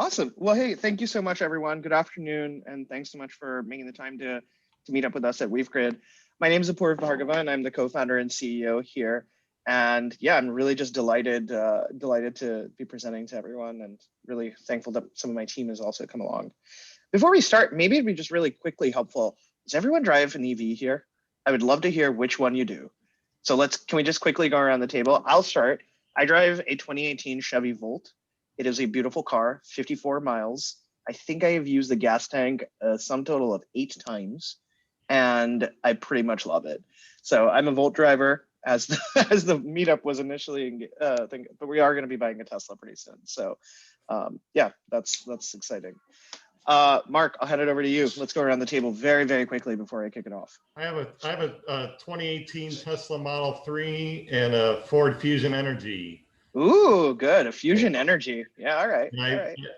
Awesome. Well, hey, thank you so much, everyone. Good afternoon, and thanks so much for making the time to meet up with us at WeaveGrid. My name is Apoorv Bhargava, and I'm the co-founder and CEO here. And yeah, I'm really just delighted to be presenting to everyone, and really thankful that some of my team has also come along. Before we start, maybe it'd be just really quickly helpful. Does everyone drive an EV here? I would love to hear which one you do. So can we just quickly go around the table? I'll start. I drive a 2018 Chevy Volt. It is a beautiful car, 54 miles. I think I have used the gas tank a sum total of 8 times, and I pretty much love it. So I'm a Volt driver, as the meetup was initially but we are going to be buying a Tesla pretty soon. So yeah, that's exciting. Mark, I'll hand it over to you. Let's go around the table very, very quickly before I kick it off. I have a 2018 Tesla Model 3 and a Ford Fusion Energy. Ooh, good. A Fusion Energy. Yeah, all right.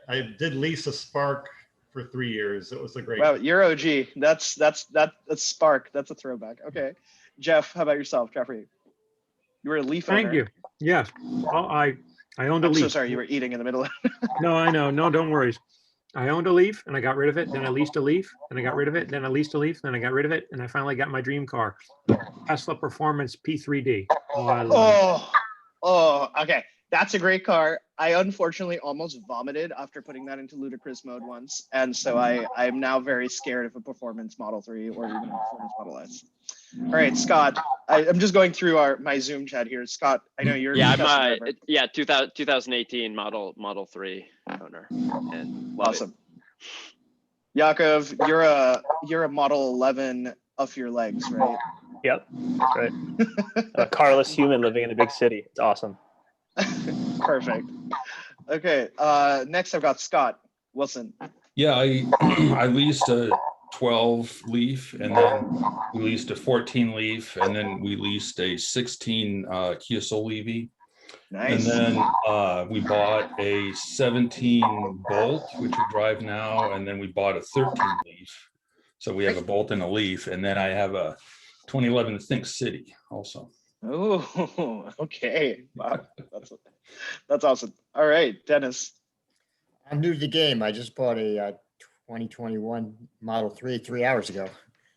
I did lease a Spark for 3 years. It was a great. Wow, you're OG. That's Spark. That's a throwback. Okay. Jeff, how about yourself, Jeffrey? You were a Leaf owner. Thank you. Yes. Well, I owned a I'm Leaf. so sorry, you were eating in the middle. No, I know. No, don't worry. I owned a Leaf and I got rid of it. Then I leased a Leaf. Then I got rid of it. Then I leased a Leaf. Then I got rid of it. And I finally got my dream car, Tesla Performance P3D. Oh, okay. That's a great car. I unfortunately almost vomited after putting that into ludicrous mode once. And so I'm now very scared of a performance Model 3 or even a performance Model S. All right, Scott, I'm just going through my Zoom chat here. Scott, I know you're 2018 Model 3 owner. And awesome. Yakov, you're a Model 11 off your legs, right? Yep, that's right. A carless human living in a big city. It's awesome. Perfect. Okay, next I've got Scott Wilson. Yeah, I leased a 12 Leaf, and then we leased a 14 Leaf, and then we leased a 16 Kia Soul EV. Nice. And then we bought a 17 Bolt, which we drive now, and then we bought a 13 Leaf. So we have a Bolt and a Leaf, and then I have a 2011 Think City also. Oh, okay. Wow, that's awesome. All right, Dennis. I'm new to the game. I just bought a 2021 Model 3 3 hours ago.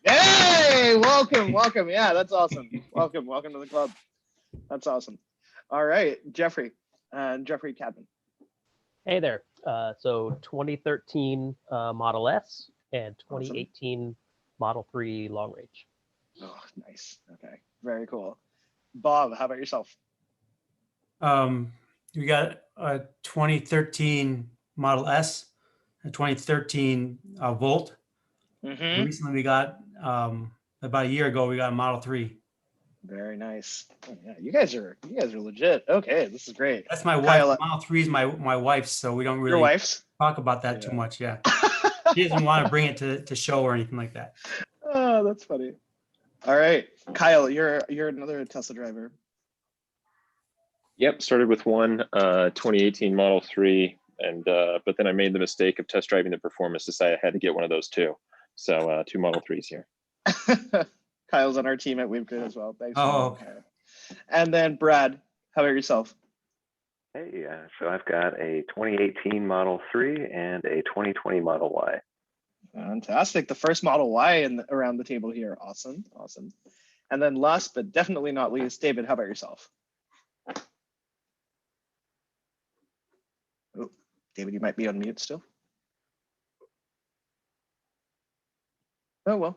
Hey, welcome. Yeah, that's awesome. Welcome to the club. That's awesome. All right, Jeffrey Cadman. Hey there. So 2013 Model S and 2018 Model 3 long range. Oh, nice. Okay, very cool. Bob, how about yourself? We got a 2013 Model S, a 2013 Volt. Mm-hmm. Recently, we got about a year ago, we got a Model 3. Very nice. Oh, yeah, you guys are legit. Okay, this is great. That's my wife. Model 3 is my wife's, so we don't really Your wife's? talk about that too much. Yeah, she doesn't want to bring it to show or anything like that. Oh, that's funny. All right, Kyle, you're another Tesla driver. Yep, started with one 2018 Model 3, and but then I made the mistake of test driving the performance. Decided I had to get one of those too. So 2 Model 3s here. Kyle's on our team at WeaveGrid as well. Thanks. Oh. And then Brad, how about yourself? Hey, so I've got a 2018 Model 3 and a 2020 Model Y. Fantastic. The first Model Y around the table here. Awesome. And then last but definitely not least, David, how about yourself? Oh, David, you might be on mute still. Oh, well,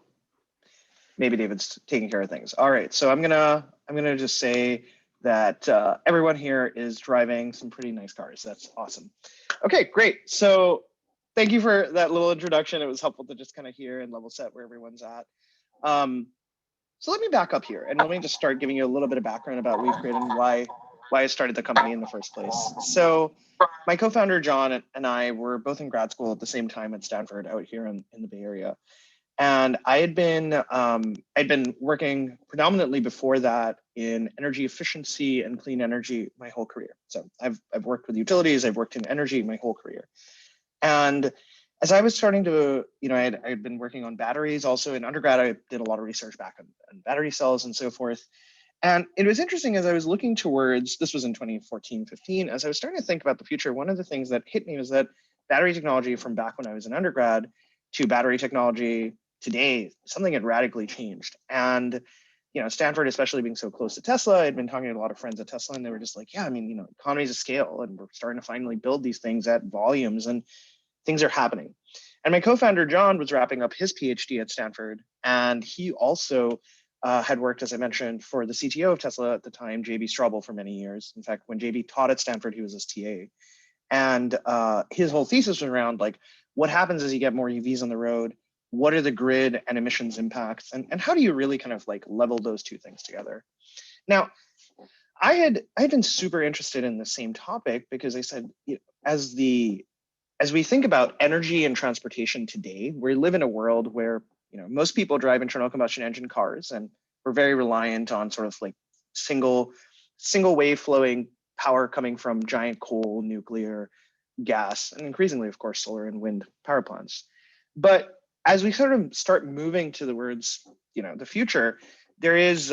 maybe David's taking care of things. All right, so I'm gonna just say that everyone here is driving some pretty nice cars. That's awesome. Okay, great. So thank you for that little introduction. It was helpful to just kind of hear and level set where everyone's at. So let me back up here and let me just start giving you a little bit of background about WeaveGrid and why I started the company in the first place. So my co-founder John and I were both in grad school at the same time at Stanford out here in the Bay Area. And I'd been working predominantly before that in energy efficiency and clean energy my whole career. So I've worked with utilities, I've worked in energy my whole career. And as I was starting to, I had been working on batteries. Also in undergrad, I did a lot of research back on battery cells and so forth. And it was interesting as I was looking towards, this was in 2014, 15, as I was starting to think about the future, one of the things that hit me was that battery technology from back when I was an undergrad to battery technology today, something had radically changed. And Stanford, especially being so close to Tesla, I'd been talking to a lot of friends at Tesla, and they were just like, yeah, I mean, economies of scale, and we're starting to finally build these things at volumes, and things are happening. And my co-founder, John, was wrapping up his PhD at Stanford, and he also had worked, as I mentioned, for the CTO of Tesla at the time, JB Straubel, for many years. In fact, when JB taught at Stanford, he was his TA. And his whole thesis was around like, what happens as you get more EVs on the road? What are the grid and emissions impacts? And how do you really kind of like level those two things together? Now, I had been super interested in the same topic because I said, as we think about energy and transportation today, we live in a world where most people drive internal combustion engine cars, and we're very reliant on sort of like single wave flowing power coming from giant coal, nuclear, gas, and increasingly, of course, solar and wind power plants. But as we sort of start moving towards the future, there's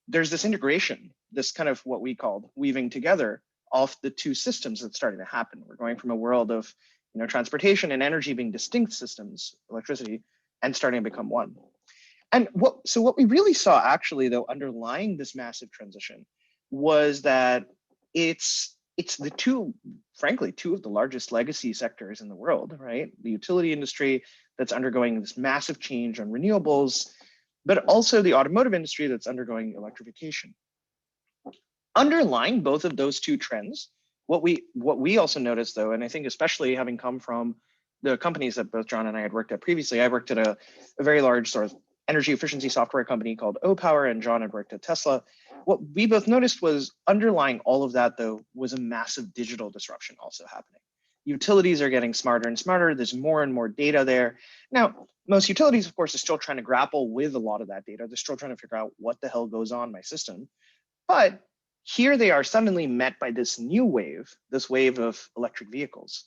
this integration, this kind of what we call weaving together of the two systems that's starting to happen. We're going from a world of transportation and energy being distinct systems, electricity, and starting to become one. And what we really saw actually, though, underlying this massive transition was that it's frankly two of the largest legacy sectors in the world, right? The utility industry that's undergoing this massive change on renewables, but also the automotive industry that's undergoing electrification. Underlying both of those two trends, what we also noticed, though, and I think especially having come from the companies that both John and I had worked at previously, I worked at a very large sort of energy efficiency software company called Opower, and John had worked at Tesla. What we both noticed was underlying all of that, though, was a massive digital disruption also happening. Utilities are getting smarter and smarter. There's more and more data there. Now, most utilities, of course, are still trying to grapple with a lot of that data. They're still trying to figure out what the hell goes on in my system. But here they are suddenly met by this new wave, this wave of electric vehicles.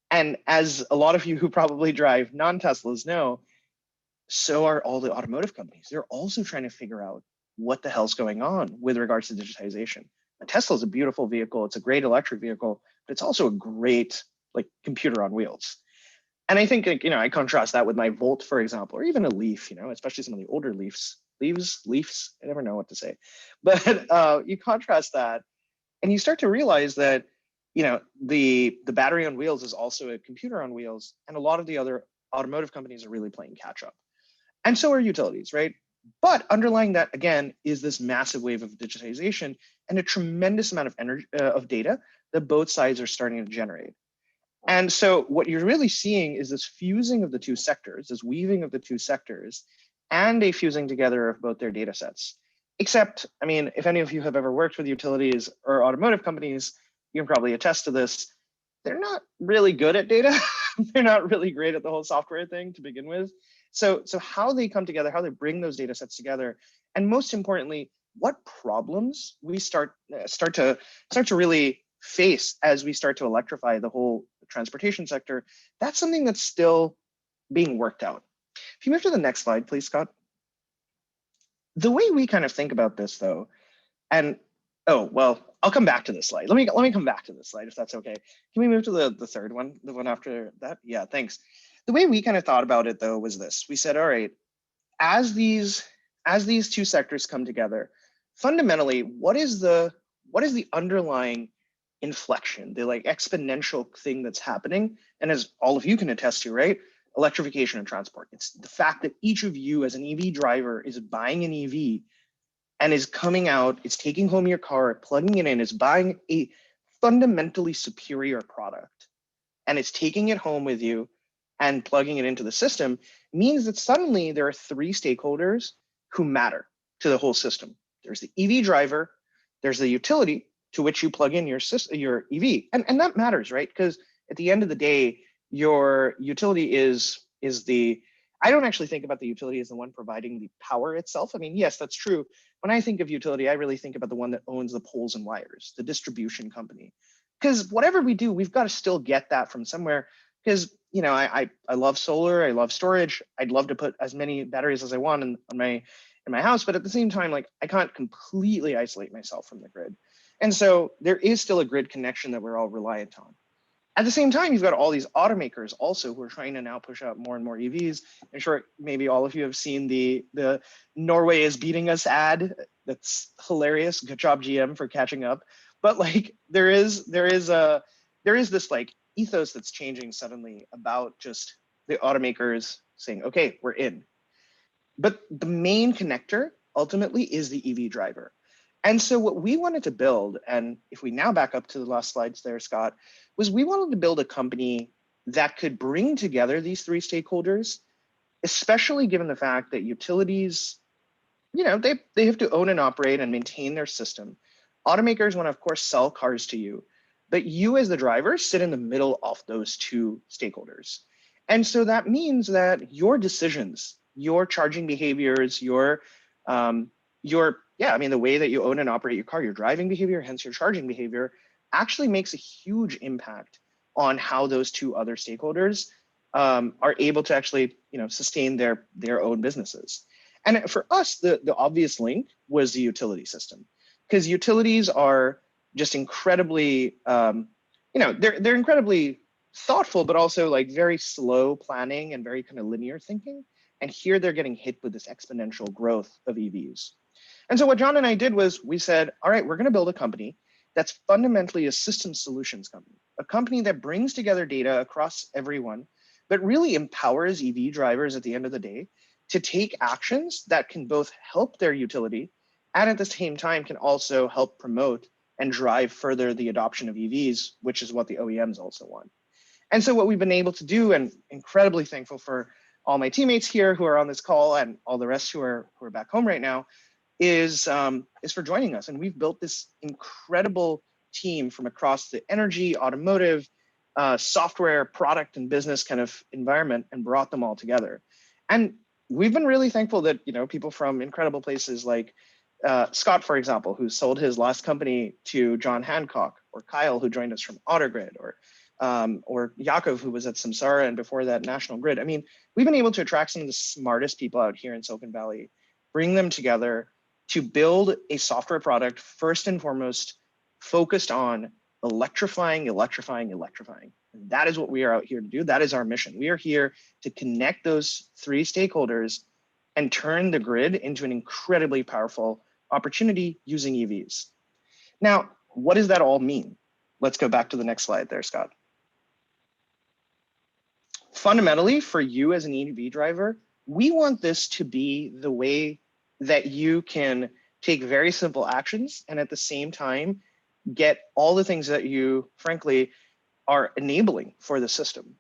And as a lot of you who probably drive non-Teslas know, so are all the automotive companies. They're also trying to figure out what the hell's going on with regards to digitization. A Tesla is a beautiful vehicle. It's a great electric vehicle, but it's also a great computer on wheels. And I think I contrast that with my Volt, for example, or even a Leaf, especially some of the older Leafs, I never know what to say. But you contrast that and you start to realize that the battery on wheels is also a computer on wheels, and a lot of the other automotive companies are really playing catch up. And so are utilities, right? But underlying that, again, is this massive wave of digitization and a tremendous amount of energy, of data that both sides are starting to generate. And so what you're really seeing is this fusing of the two sectors, this weaving of the two sectors, and a fusing together of both their data sets. Except, I mean, if any of you have ever worked with utilities or automotive companies, you can probably attest to this. They're not really good at data. They're not really great at the whole software thing to begin with. So how they come together, how they bring those data sets together, and most importantly, what problems we start to really face as we start to electrify the whole transportation sector, that's something that's still being worked out. If you move to the next slide, please, Scott. The way we kind of think about this, though, and well, I'll come back to this slide. Let me come back to this slide if that's okay. Can we move to the third one, the one after that? Yeah, thanks. The way we kind of thought about it, though, was this. We said, all right, as these two sectors come together, fundamentally, what is the underlying inflection, the exponential thing that's happening? And as all of you can attest to, right? Electrification and transport. It's the fact that each of you as an EV driver is buying an EV and is coming out, is taking home your car, plugging it in, is buying a fundamentally superior product, and it's taking it home with you and plugging it into the system, means that suddenly there are three stakeholders who matter to the whole system. There's the EV driver, there's the utility to which you plug in your EV, and that matters, right? Because at the end of the day, your utility is the, I don't actually think about the utility as the one providing the power itself. I mean, yes, that's true. When I think of utility, I really think about the one that owns the poles and wires, the distribution company. Because whatever we do, we've got to still get that from somewhere. Because I love solar, I love storage. I'd love to put as many batteries as I want in my house, but at the same time, I can't completely isolate myself from the grid. And so there is still a grid connection that we're all reliant on. At the same time, you've got all these automakers also who are trying to now push out more and more EVs. I'm sure maybe all of you have seen the Norway is beating us ad. That's hilarious. Good job, GM, for catching up. But like there is this like ethos that's changing suddenly about just the automakers saying, okay, we're in. But the main connector ultimately is the EV driver. And so what we wanted to build, and if we now back up to the last slides there, Scott, was we wanted to build a company that could bring together these three stakeholders, especially given the fact that utilities, you know, they have to own and operate and maintain their system. Automakers want to, of course, sell cars to you, but you as the driver sit in the middle of those two stakeholders. And so that means that your decisions, your charging behaviors, the way that you own and operate your car, your driving behavior, hence your charging behavior, actually makes a huge impact on how those two other stakeholders are able to actually, you know, sustain their own businesses. And for us, the obvious link was the utility system, because utilities are just incredibly, they're incredibly thoughtful, but also like very slow planning and very kind of linear thinking. And here they're getting hit with this exponential growth of EVs. And so what John and I did was we said, all right, we're going to build a company that's fundamentally a system solutions company, a company that brings together data across everyone, but really empowers EV drivers at the end of the day to take actions that can both help their utility and at the same time can also help promote and drive further the adoption of EVs, which is what the OEMs also want. And so what we've been able to do, and incredibly thankful for all my teammates here who are on this call and all the rest who are back home right now, is for joining us. And we've built this incredible team from across the energy, automotive, software, product, and business kind of environment and brought them all together. And we've been really thankful that, you know, people from incredible places like Scott, for example, who sold his last company to John Hancock, or Kyle, who joined us from AutoGrid, or Yakov, who was at Samsara and before that National Grid. I mean, we've been able to attract some of the smartest people out here in Silicon Valley, bring them together to build a software product, first and foremost, focused on electrifying. And that is what we are out here to do. That is our mission. We are here to connect those three stakeholders and turn the grid into an incredibly powerful opportunity using EVs. Now, what does that all mean? Let's go back to the next slide there, Scott. Fundamentally, for you as an EV driver, we want this to be the way that you can take very simple actions and at the same time get all the things that you, frankly, are enabling for the system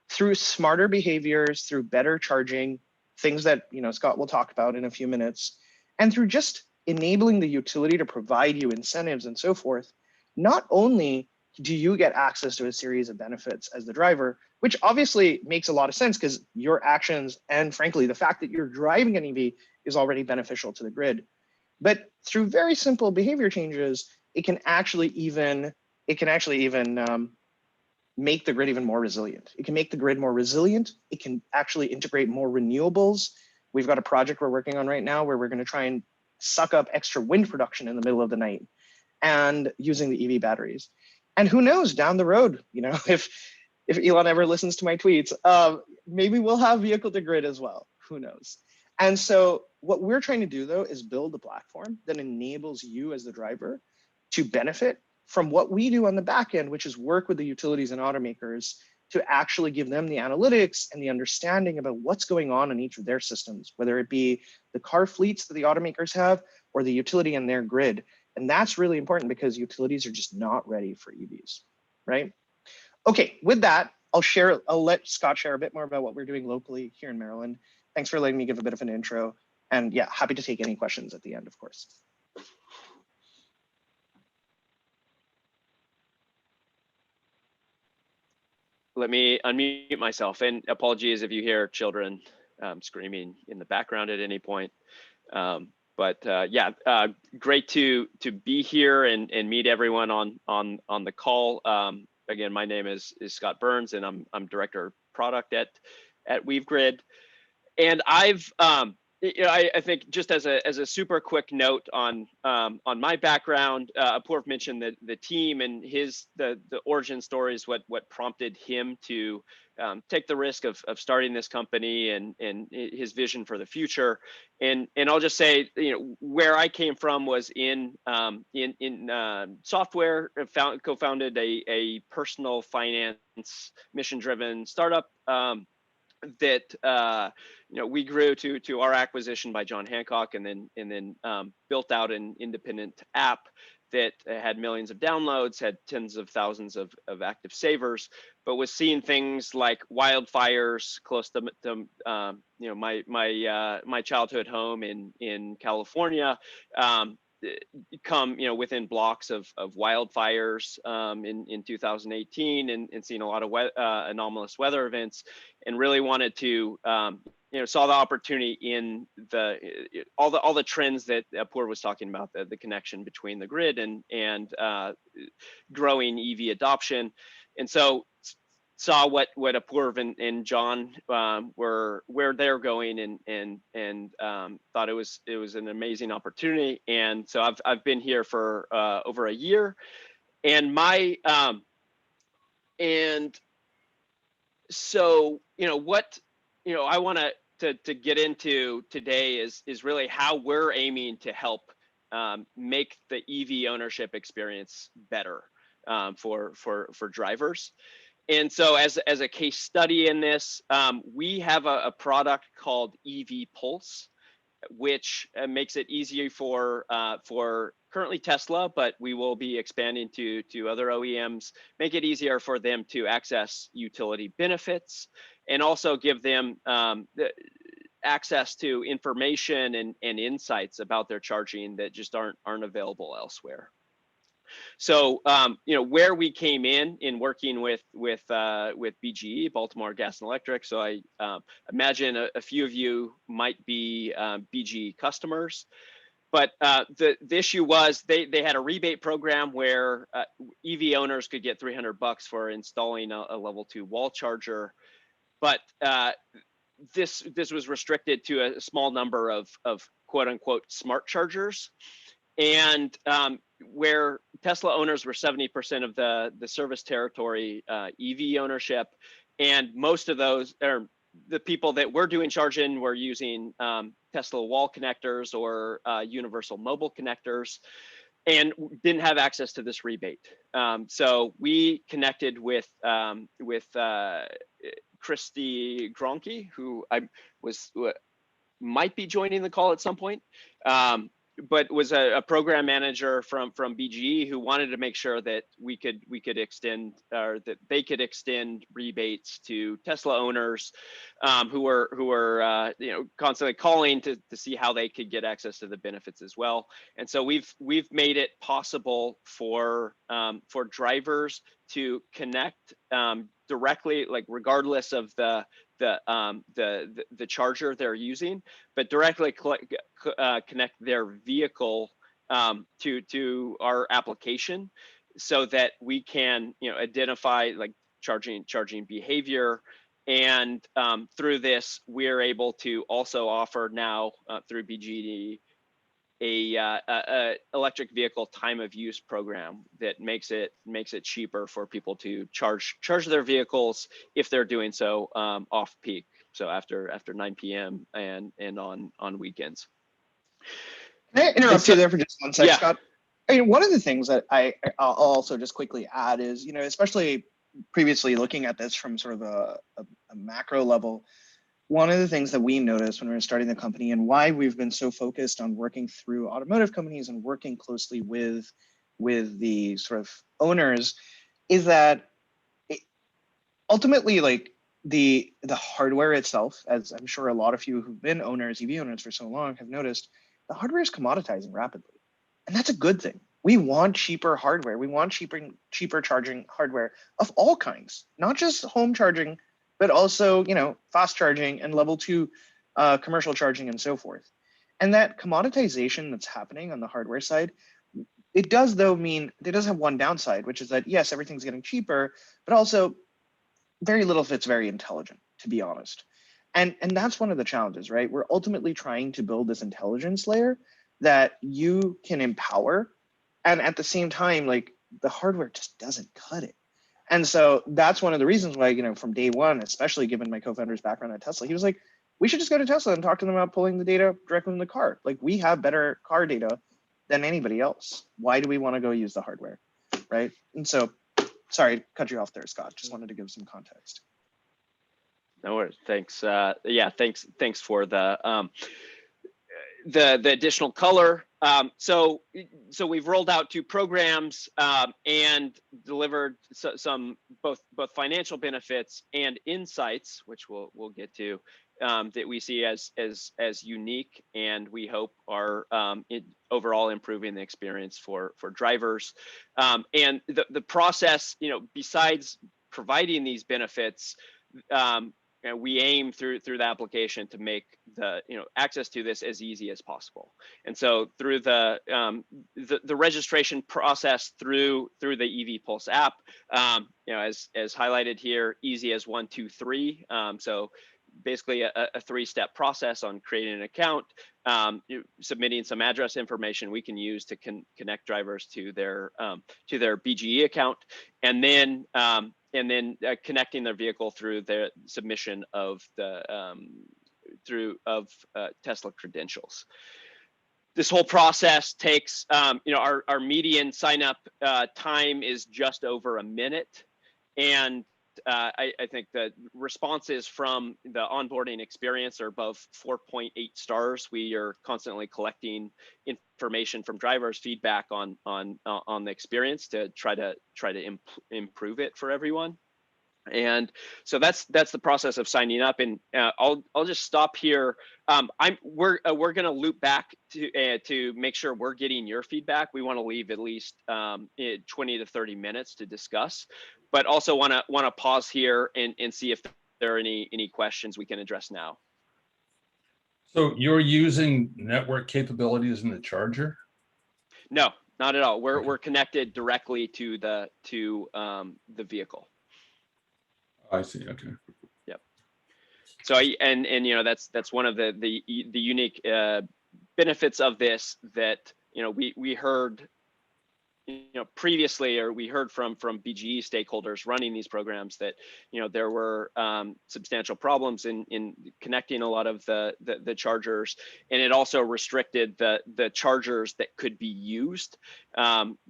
through smarter behaviors, through better charging, things that, you know, Scott will talk about in a few minutes, and through just enabling the utility to provide you incentives and so forth. Not only do you get access to a series of benefits as the driver, which obviously makes a lot of sense because your actions and frankly, the fact that you're driving an EV is already beneficial to the grid. But through very simple behavior changes, it can actually even make the grid even more resilient. It can make the grid more resilient. It can actually integrate more renewables. We've got a project we're working on right now where we're going to try and suck up extra wind production in the middle of the night and using the EV batteries. And who knows, down the road, you know, if Elon ever listens to my tweets, maybe we'll have vehicle to grid as well. Who knows? And so what we're trying to do, though, is build a platform that enables you as the driver to benefit from what we do on the back end, which is work with the utilities and automakers to actually give them the analytics and the understanding about what's going on in each of their systems, whether it be the car fleets that the automakers have or the utility and their grid. And that's really important because utilities are just not ready for EVs, right? Okay, with that, I'll let Scott share a bit more about what we're doing locally here in Maryland. Thanks for letting me give a bit of an intro. And yeah, happy to take any questions at the end, of course. Let me unmute myself, and apologies if you hear children screaming in the background at any point. Great to be here and meet everyone on the call. Again, my name is Scott Burns, and I'm Director of Product at WeaveGrid. And I've I think just as a super quick note on my background, Apoorv mentioned the team and the origin stories, what prompted him to take the risk of starting this company and his vision for the future. And I'll just say, where I came from was in software. Co-founded a personal finance mission-driven startup. That we grew to our acquisition by John Hancock, and then built out an independent app that had millions of downloads, had tens of thousands of active savers, but was seeing things like wildfires close to my childhood home in California. Come within blocks of wildfires in 2018, and seeing a lot of anomalous weather events, and really wanted to saw the opportunity in all the trends that Apoorv was talking about, the connection between the grid and growing EV adoption, and so saw what Apoorv and John where they're going, and thought it was an amazing opportunity. And so I've been here for over a year, and so what I want to get into today is really how we're aiming to help make the EV ownership experience better for drivers. And so as a case study in this, we have a product called EV Pulse, which makes it easier for currently Tesla, but we will be expanding to other OEMs, make it easier for them to access utility benefits, and also give them the access to information and insights about their charging that just aren't available elsewhere. So where we came in working with BGE, Baltimore Gas Electric. So I imagine a few of you might be BGE customers, but the issue was they had a rebate program where EV owners could get $300 for installing a level 2 wall charger, but this was restricted to a small number of quote unquote smart chargers. And where Tesla owners were 70% of the service territory EV ownership, and most of those are the people that were doing charging were using Tesla wall connectors or universal mobile connectors, and didn't have access to this rebate. So we connected with Christy Gronke, who might be joining the call at some point. But was a program manager from BGE who wanted to make sure that we could extend, or that they could extend rebates to Tesla owners who were constantly calling to see how they could get access to the benefits as well. And so we've made it possible for drivers to connect directly, like regardless of the charger they're using, but directly connect their vehicle to our application, so that we can identify like charging behavior. And through this, we're able to also offer now through BGE a electric vehicle time of use program that makes it cheaper for people to charge their vehicles if they're doing so off peak, so after 9 p.m. and on weekends. Can I interrupt you there for just one sec, yeah. Scott? I mean, one of the things that I'll also just quickly add is, especially previously looking at this from sort of a macro level, one of the things that we noticed when we were starting the company, and why we've been so focused on working through automotive companies and working closely with the sort of owners, is that ultimately, like the hardware itself, as I'm sure a lot of you who've been EV owners for so long have noticed, the hardware is commoditizing rapidly, and that's a good thing. We want cheaper hardware. We want cheaper charging hardware of all kinds, not just home charging, but also, fast charging and level 2 commercial charging and so forth. And that commoditization that's happening on the hardware side, it does though mean it does have one downside, which is that yes, everything's getting cheaper, but also very little of it's very intelligent, to be honest. And that's one of the challenges, right? We're ultimately trying to build this intelligence layer that you can empower. And at the same time, like the hardware just doesn't cut it. And so that's one of the reasons why, from day one, especially given my co-founder's background at Tesla, he was like, we should just go to Tesla and talk to them about pulling the data directly from the car. Like we have better car data than anybody else. Why do we want to go use the hardware, right? And so, sorry, cut you off there, Scott. Just wanted to give some context. No worries. Thanks. Yeah, thanks for the additional color. So we've rolled out 2 programs and delivered some both financial benefits and insights, which we'll get to, that we see as unique, and we hope are overall improving the experience for drivers. And the process, besides providing these benefits, and we aim through the application to make the access to this as easy as possible. And so through the registration process through the EV Pulse app, as highlighted here, easy as 1, 2, 3. So basically a 3-step process on creating an account, submitting some address information we can use to connect drivers to their BGE account, and then connecting their vehicle through the submission of the Tesla credentials. This whole process takes, our median sign up time is just over a minute, and I think the responses from the onboarding experience are above 4.8 stars. We are constantly collecting information from drivers, feedback on the experience to try to improve it for everyone. And so that's the process of signing up. And I'll just stop here. We're going to loop back to make sure we're getting your feedback. We want to leave at least 20 to 30 minutes to discuss, but also want to pause here and see if there are any questions we can address now. So you're using network capabilities in the charger? No, not at all. We're connected directly to the vehicle. I see. Okay. Yep. So that's one of the unique benefits of this that we heard previously, or we heard from BGE stakeholders running these programs that there were substantial problems in connecting a lot of the chargers, and it also restricted the chargers that could be used,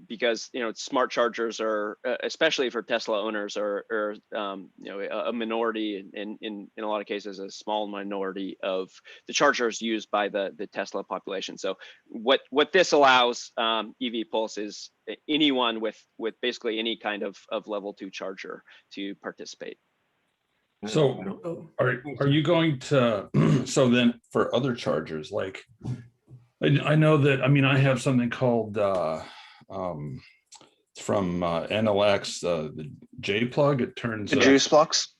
because smart chargers are, especially for Tesla owners, are a minority, in a lot of cases a small minority of the chargers used by the Tesla population. So what this allows EV Pulse is anyone with basically any kind of level 2 charger to participate. So are you going to, so then for other chargers, like I know that, I have something called from NLX, the J plug. It turns the juice box.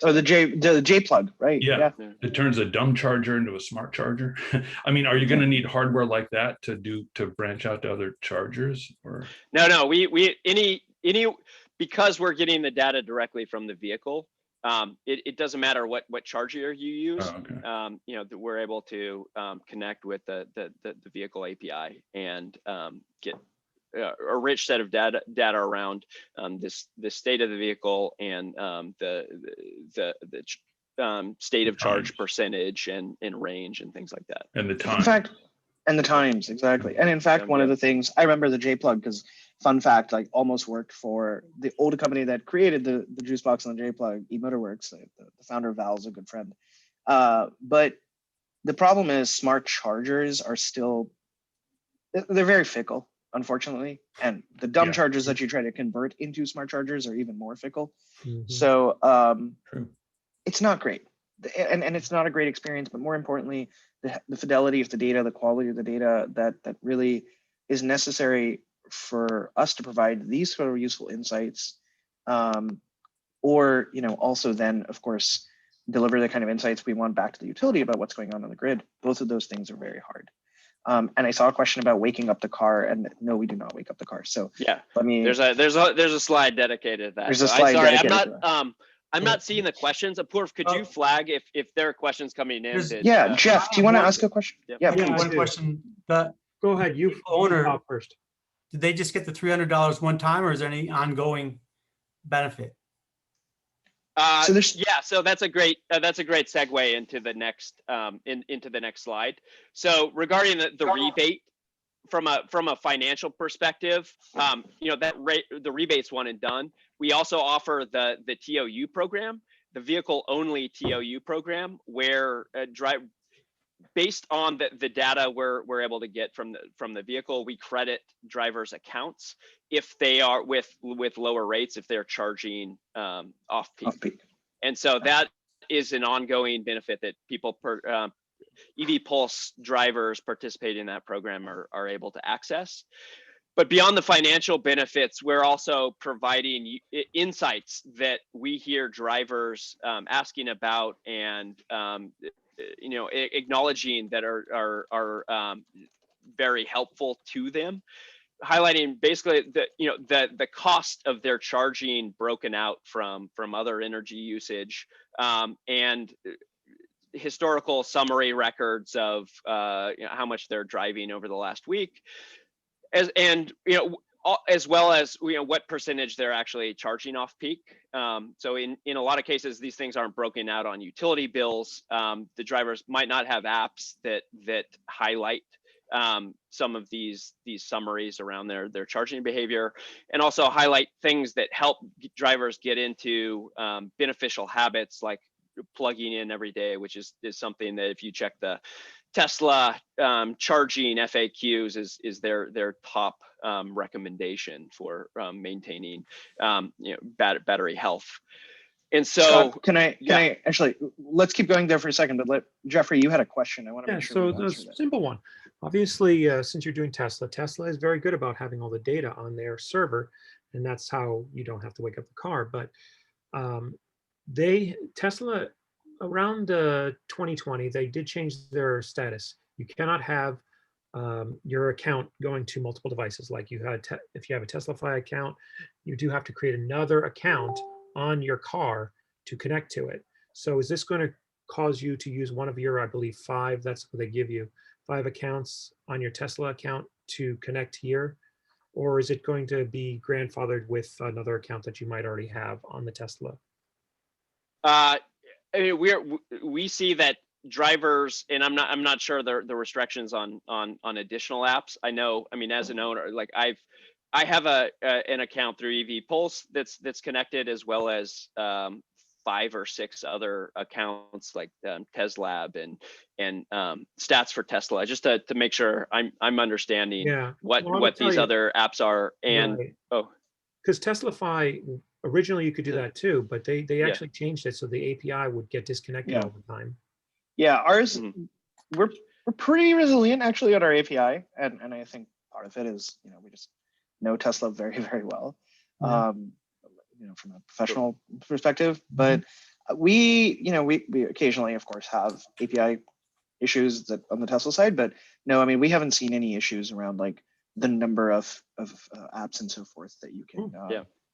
Oh, the J plug, right? Yeah. It turns a dumb charger into a smart charger. Are you going to need hardware like that to branch out to other chargers? Or no, we because we're getting the data directly from the vehicle. It doesn't matter what charger you use. Oh, okay. We're able to connect with the vehicle API and get a rich set of data around the state of the vehicle and the state of charge percentage and range and things like that. And the time. In fact, and the times, exactly. And in fact, one of the things I remember the J plug, because fun fact, like almost worked for the old company that created the juice box and the J plug, eMotorworks. The founder of Val is a good friend. But the problem is smart chargers are still, they're very fickle, unfortunately. And the dumb chargers that you try to convert into smart chargers are even more fickle. Mm-hmm. So it's not great. And it's not a great experience, but more importantly, the fidelity of the data, the quality of the data that really is necessary for us to provide these sort of useful insights, or also then, of course, deliver the kind of insights we want back to the utility about what's going on the grid. Both of those things are very hard. And I saw a question about waking up the car, and no, we do not wake up the car. So yeah, let me. There's a slide dedicated to that. There's a slide dedicated I'm not. I'm not seeing the questions. Apoorv, could you flag if there are questions coming in? That, Yeah, Jeff, do you want to ask a question? Yep. Yeah, Yeah, please. One do. question, the Go ahead, you owner, talk first. did they just get the $300 one time, or is there any ongoing benefit? So there's- yeah, so that's a great segue into the next into the next slide. So regarding the rebate from a financial perspective, you know, the rebate's one and done. We also offer the TOU program, the vehicle only TOU program, where based on the data we're able to get from the vehicle, we credit drivers' accounts if they are with lower rates, if they're charging off peak. And so that is an ongoing benefit that people EV Pulse drivers participating in that program are able to access. But beyond the financial benefits, we're also providing insights that we hear drivers asking about, and you know, acknowledging that are very helpful to them, highlighting basically the cost of their charging broken out from other energy usage, and historical summary records of you know, how much they're driving over the last week, and you know, as well as, you know, what percentage they're actually charging off peak. So in a lot of cases, these things aren't broken out on utility bills. The drivers might not have apps that highlight some of these summaries around their charging behavior, and also highlight things that help drivers get into beneficial habits, like plugging in every day, which is something that, if you check the Tesla charging FAQs, is their top recommendation for maintaining you know, battery health. And so, Scott, can I actually, let's keep going there for a second, but Jeffrey, you had a question. I want to make sure. So the simple one, obviously, since you're doing Tesla is very good about having all the data on their server, and that's how you don't have to wake up the car. But Tesla around 2020, they did change their status. You cannot have your account going to multiple devices. Like you had, if you have a Teslafy account, you do have to create another account on your car to connect to it. So is this going to cause you to use one of your, I believe, 5, that's what they give you, 5 accounts on your Tesla account to connect here? Or is it going to be grandfathered with another account that you might already have on the Tesla? I mean, we see that drivers, and I'm not sure the restrictions on additional apps. I know, I mean, as an owner, like I have an account through EV Pulse that's connected, as well as 5 or 6 other accounts, like TeslaLab and Stats for Tesla, just to make sure I'm understanding what these other apps are. And because Teslafy, originally you could do that too, but they actually changed it so the API would get disconnected all the time. Yeah, ours, we're pretty resilient actually on our API, and I think part of it is, you know, we just know Tesla very, very well, you know, from a professional perspective. But we occasionally, of course, have API issues that on the Tesla side, but no, I mean, we haven't seen any issues around like the number of apps and so forth that you can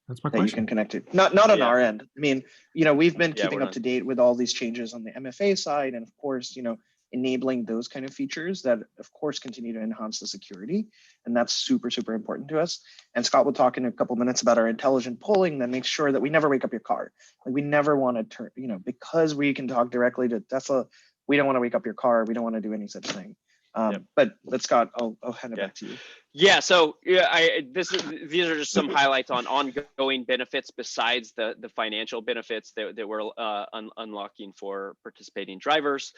that's my that question. you can connect to. Not on our end. I mean, you know, we've been keeping up to date with all these changes on the MFA side, and of course, you know, enabling those kind of features that of course continue to enhance the security, and that's super, super important to us. And Scott will talk in a couple minutes about our intelligent polling that makes sure that we never wake up your car. Like, we never want to turn, you know, because we can talk directly to Tesla, we don't want to wake up your car. We don't want to do any such thing. But Scott, I'll hand it back to you. Yeah, so these are just some highlights on ongoing benefits besides the financial benefits that we're unlocking for participating drivers.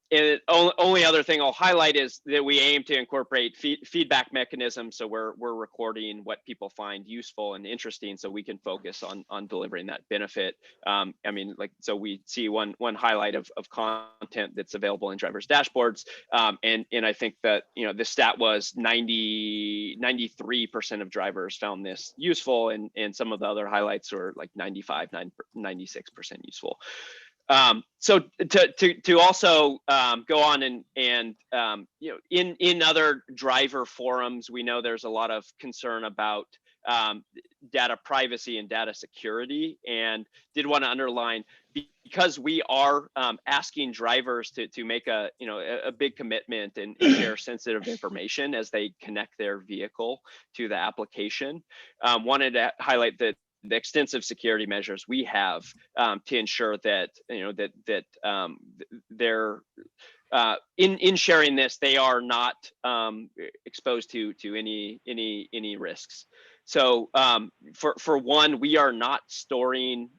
And the only other thing I'll highlight is that we aim to incorporate feedback mechanisms. So we're recording what people find useful and interesting, so we can focus on delivering that benefit. I mean, like, so we see one highlight of content that's available in drivers' dashboards, and I think that, you know, the stat was 93% of drivers found this useful, and some of the other highlights were like 96% useful. So to also go on and you know, in other driver forums, we know there's a lot of concern about data privacy and data security, and did want to underline, because we are asking drivers to make a big commitment and share sensitive information as they connect their vehicle to the application. Wanted to highlight the extensive security measures we have to ensure that they're in sharing this, they are not exposed to any risks. So for one, we are not storing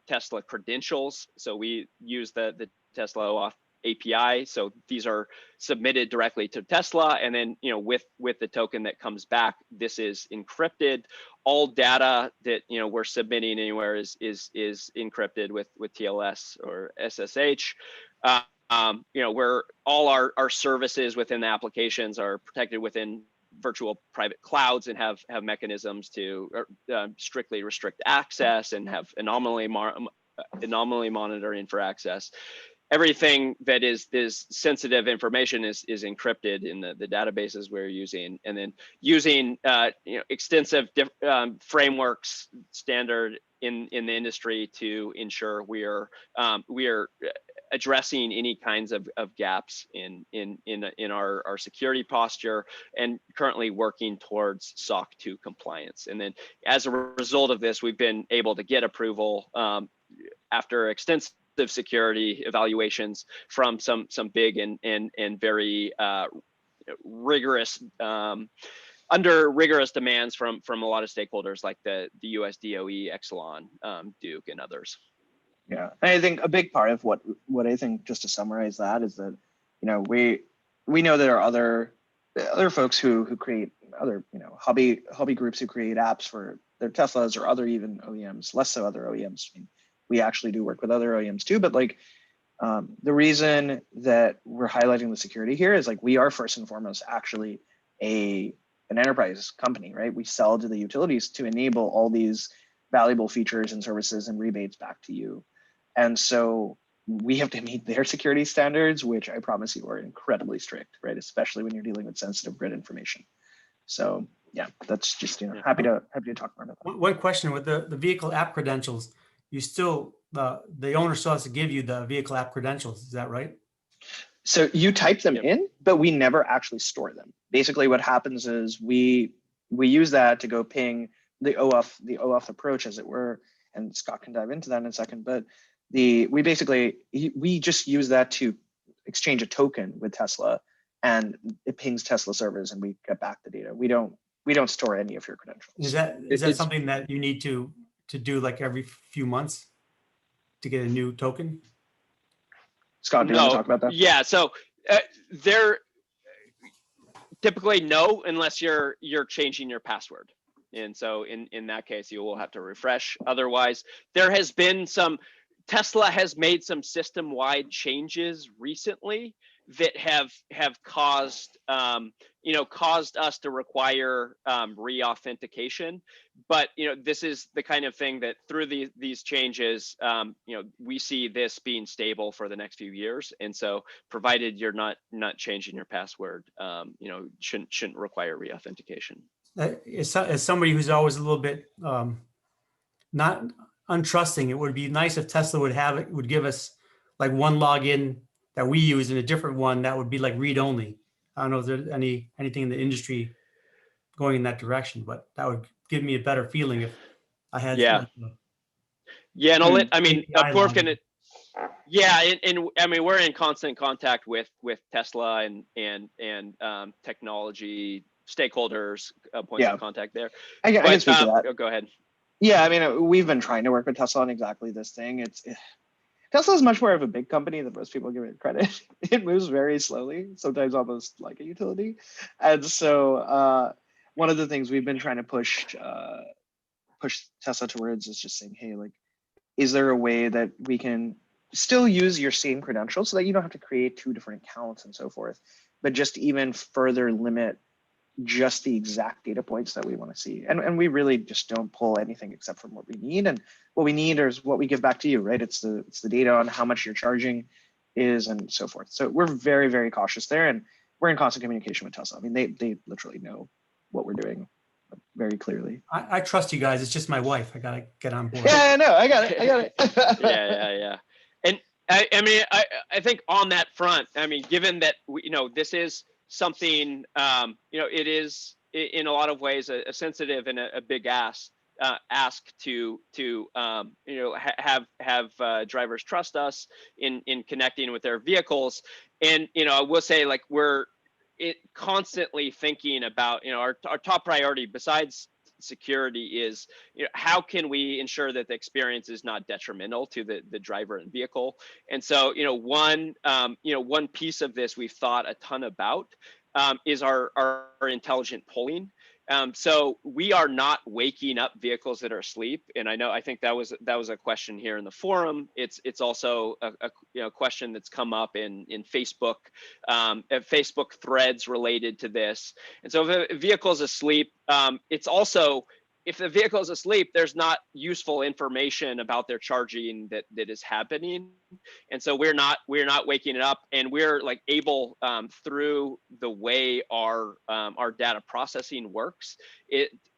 Tesla credentials. So we use the Tesla OAuth API. So these are submitted directly to Tesla, and then with the token that comes back, this is encrypted. All data that we're submitting anywhere is encrypted with TLS or SSH. Where all our services within the applications are protected within virtual private clouds and have mechanisms to strictly restrict access and have anomaly monitoring for access. Everything that is sensitive information is encrypted in the databases we're using, and then using extensive frameworks standard in the industry to ensure we are addressing any kinds of gaps in our security posture, and currently working towards SOC 2 compliance. And then as a result of this, we've been able to get approval after extensive security evaluations from some big and very rigorous under rigorous demands from a lot of stakeholders like the US DOE, Exelon, Duke, and others. Yeah, and I think a big part of what I think, just to summarize that, is that we know there are other folks who create other hobby groups who create apps for their Teslas or other even OEMs, less so other OEMs. I mean, we actually do work with other OEMs too, but the reason that we're highlighting the security here is we are first and foremost actually an enterprise company, right? We sell to the utilities to enable all these valuable features and services and rebates back to you. And so we have to meet their security standards, which I promise you are incredibly strict, right? Especially when you're dealing with sensitive grid information. So yeah, that's just, happy to talk more about that. One question with the vehicle app credentials, you still, the owner still has to give you the vehicle app credentials, is that right? So you type them in, but we never actually store them. Basically what happens is we use that to go ping the OAuth approach, as it were, and Scott can dive into that in a second, but we just use that to exchange a token with Tesla, and it pings Tesla servers and we get back the data. We don't store any of your credentials. Is that something that you need to do every few months to get a new token? Scott, do you want to talk about that? Yeah, so they're typically no, unless you're changing your password. And so in that case, you will have to refresh. Otherwise, there has been Tesla has made some system-wide changes recently that have caused caused us to require re-authentication. But this is the kind of thing that through these changes, we see this being stable for the next few years. And so, provided you're not changing your password, shouldn't require re-authentication. As somebody who's always a little bit not untrusting, it would be nice if Tesla would give us one login that we use and a different one that would be read only. I don't know if there's anything in the industry going in that direction, but that would give me a better feeling if I had. Yeah. And I'll Apoorv can. Yeah, and I mean, we're in constant contact with Tesla and technology stakeholders, points of contact there. I can speak to that. Go ahead. Yeah, I mean, we've been trying to work with Tesla on exactly this thing. Tesla is much more of a big company than most people give it credit. It moves very slowly, sometimes almost like a utility. And so one of the things we've been trying to push Tesla towards is just saying, hey, is there a way that we can still use your same credentials so that you don't have to create 2 different accounts and so forth, but just even further limit just the exact data points that we want to see. And we really just don't pull anything except from what we need. And what we need is what we give back to you, right? It's the data on how much you're charging is and so forth. So we're very, very cautious there, and we're in constant communication with Tesla. I mean, they literally know what we're doing very clearly. I trust you guys. It's just my wife. I gotta get on board. Yeah, no, I got it. Yeah. And I mean, I think on that front, I mean, given that this is something, it is in a lot of ways a sensitive and a big ask to have drivers trust us in connecting with their vehicles. And I will say, like, we're constantly thinking about our top priority besides security is how can we ensure that the experience is not detrimental to the driver and vehicle. And so one piece of this we've thought a ton about is our intelligent pulling. So we are not waking up vehicles that are asleep. And I think that was a question here in the forum. It's also a question that's come up in Facebook, Facebook threads related to this. And so if a vehicle is asleep, it's also, if the vehicle is asleep, there's not useful information about their charging that is happening. And so we're not waking it up, and we're like able through the way our data processing works,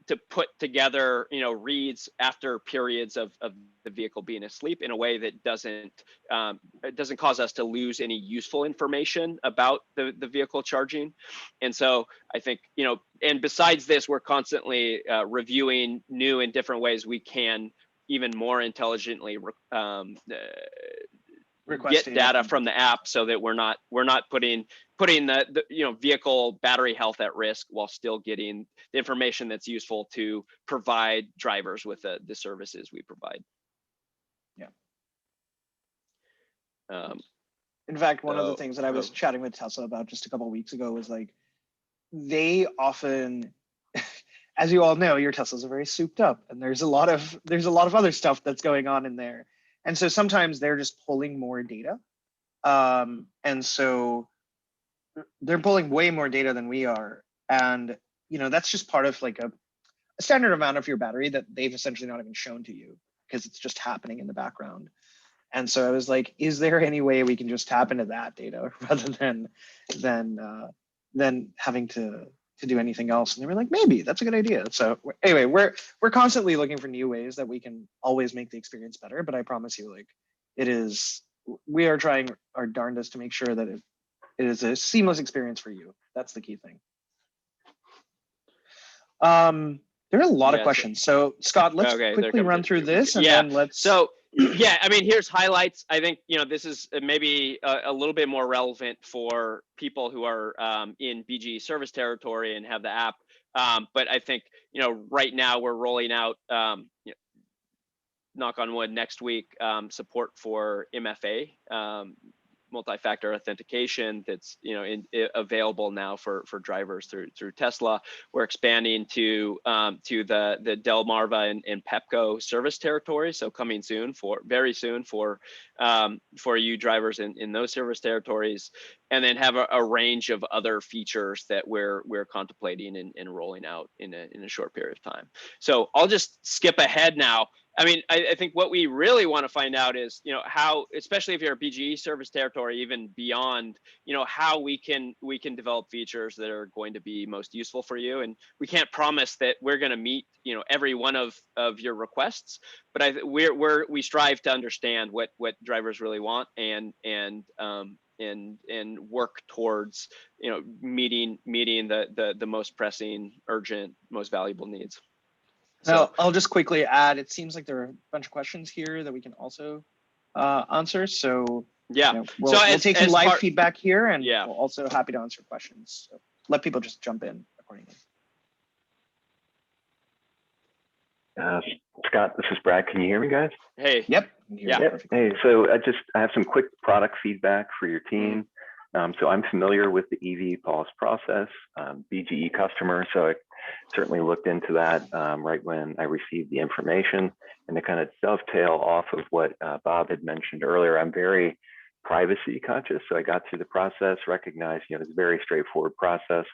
to put together reads after periods of the vehicle being asleep in a way that doesn't cause us to lose any useful information about the vehicle charging. And so I think and besides this, we're constantly reviewing new and different ways we can even more intelligently get data from the app, so that we're not putting the vehicle battery health at risk while still getting the information that's useful to provide drivers with the services we provide. Yeah. In fact, one of the so- things that I was chatting with Tesla about just a couple of weeks ago was like, they often, as you all know, your Teslas are very souped up, and there's a lot of other stuff that's going on in there. And so sometimes they're just pulling more data. And so they're pulling way more data than we are. And, that's just part of like a standard amount of your battery that they've essentially not even shown to you, because it's just happening in the background. And so I was like, is there any way we can just tap into that data rather than having to do anything else? And they were like, maybe that's a good idea. So anyway, we're constantly looking for new ways that we can always make the experience better. But I promise you, like, we are trying our darndest to make sure that it is a seamless experience for you. That's the key thing. There are a lot of questions. So Scott, let's quickly run through this, and then let's. So yeah, I mean, here's highlights. I think this is maybe a little bit more relevant for people who are in BGE service territory and have the app. But I think right now we're rolling out, knock on wood, next week, support for MFA, multi-factor authentication, that's available now for drivers through Tesla. We're expanding to the Delmarva and Pepco service territory, so coming soon, very soon for you drivers in those service territories, and then have a range of other features that we're contemplating and rolling out in a short period of time. So I'll just skip ahead now. I mean, I think what we really want to find out is, how, especially if you're a BGE service territory, even beyond, how we can develop features that are going to be most useful for you. And we can't promise that we're going to meet, every one of your requests, but we strive to understand what drivers really want and work towards, meeting the most pressing, urgent, most valuable needs. Now, I'll just quickly add, it seems like there are a bunch of questions here that we can also answer. So yeah, we'll take some live feedback here, and we're also happy to answer questions. So let people just jump in accordingly. Scott, this is Brad. Can you hear me, guys? Hey. Yep. Yep. Hey, so I have some quick product feedback for your team. So I'm familiar with the EV pause process, BGE customer. So I certainly looked into that right when I received the information. And to kind of dovetail off of what Bob had mentioned earlier, I'm very privacy conscious. So I got through the process, recognized, it's a very straightforward process,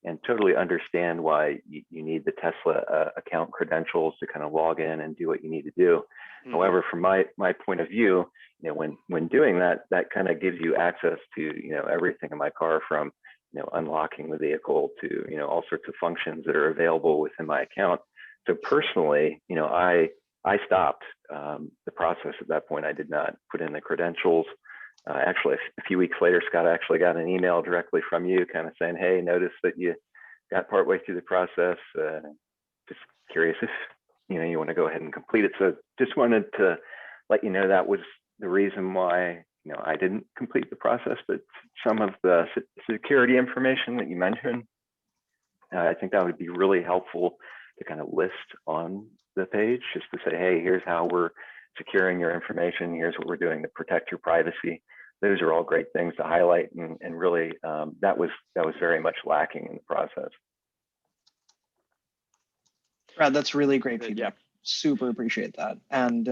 and totally understand why you need the Tesla account credentials to kind of log in and do what you need to do. Mm-hmm. However, from my point of view, when doing that, that kind of gives you access to everything in my car, from unlocking the vehicle to, all sorts of functions that are available within my account. So personally, I stopped the process at that point. I did not put in the credentials. Actually, a few weeks later, Scott, I actually got an email directly from you kind of saying, hey, notice that you got partway through the process. Just curious if, you want to go ahead and complete it. So just wanted to let you know that was the reason why, I didn't complete the process, but some of the security information that you mentioned, I think that would be really helpful to kind of list on the page, just to say, hey, here's how we're securing your information. Here's what we're doing to protect your privacy. Those are all great things to highlight, and really that was very much lacking in the process. Brad, that's really great feedback. Super appreciate that. And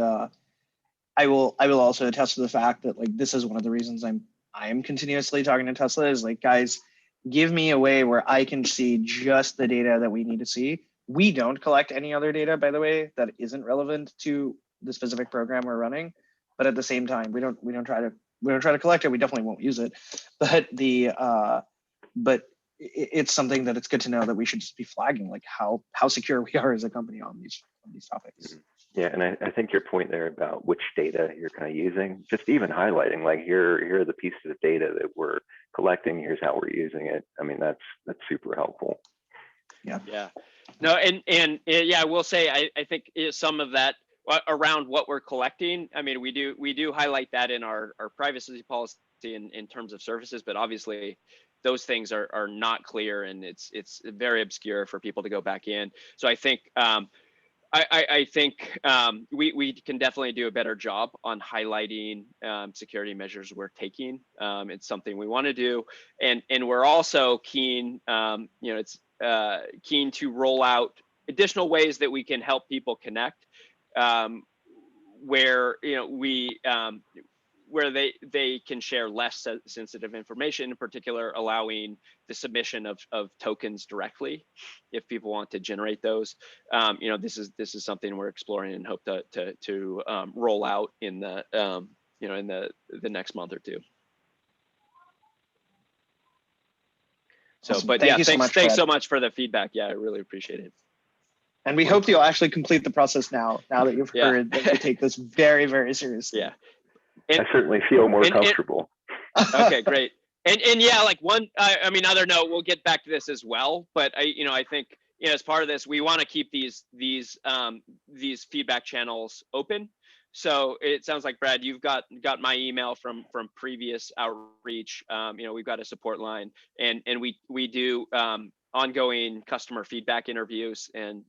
I will also attest to the fact that this is one of the reasons I am continuously talking to Tesla is guys, give me a way where I can see just the data that we need to see. We don't collect any other data, by the way, that isn't relevant to the specific program we're running. But at the same time, we don't try to collect it. We definitely won't use it. But it's something that it's good to know that we should just be flagging how secure we are as a company on these topics. Yeah, and I think your point there about which data you're kind of using, just even highlighting here are the pieces of data that we're collecting. Here's how we're using it. I mean, that's super helpful. Yeah. Yeah. No, and yeah, I will say I think some of that around what we're collecting. I mean, we do highlight that in our privacy policy in terms of services, but obviously those things are not clear, and it's very obscure for people to go back in. So I think I think we can definitely do a better job on highlighting security measures we're taking. It's something we want to do, and we're also keen, keen to roll out additional ways that we can help people connect, where where they can share less sensitive information, in particular allowing the submission of tokens directly if people want to generate those. This is something we're exploring and hope to roll out in the in the next month or two. So, Awesome. but Thank you so thanks much, so much for the feedback. Yeah, I really appreciate it. And we hope you'll actually complete the process now that you've heard that we take this very, very seriously. Yeah. I certainly feel more comfortable. Okay, great. And yeah, I mean, other note, we'll get back to this as well, but I think, as part of this, we want to keep these feedback channels open. So it sounds like, Brad, you've got my email from previous outreach. We've got a support line, and we do ongoing customer feedback interviews, and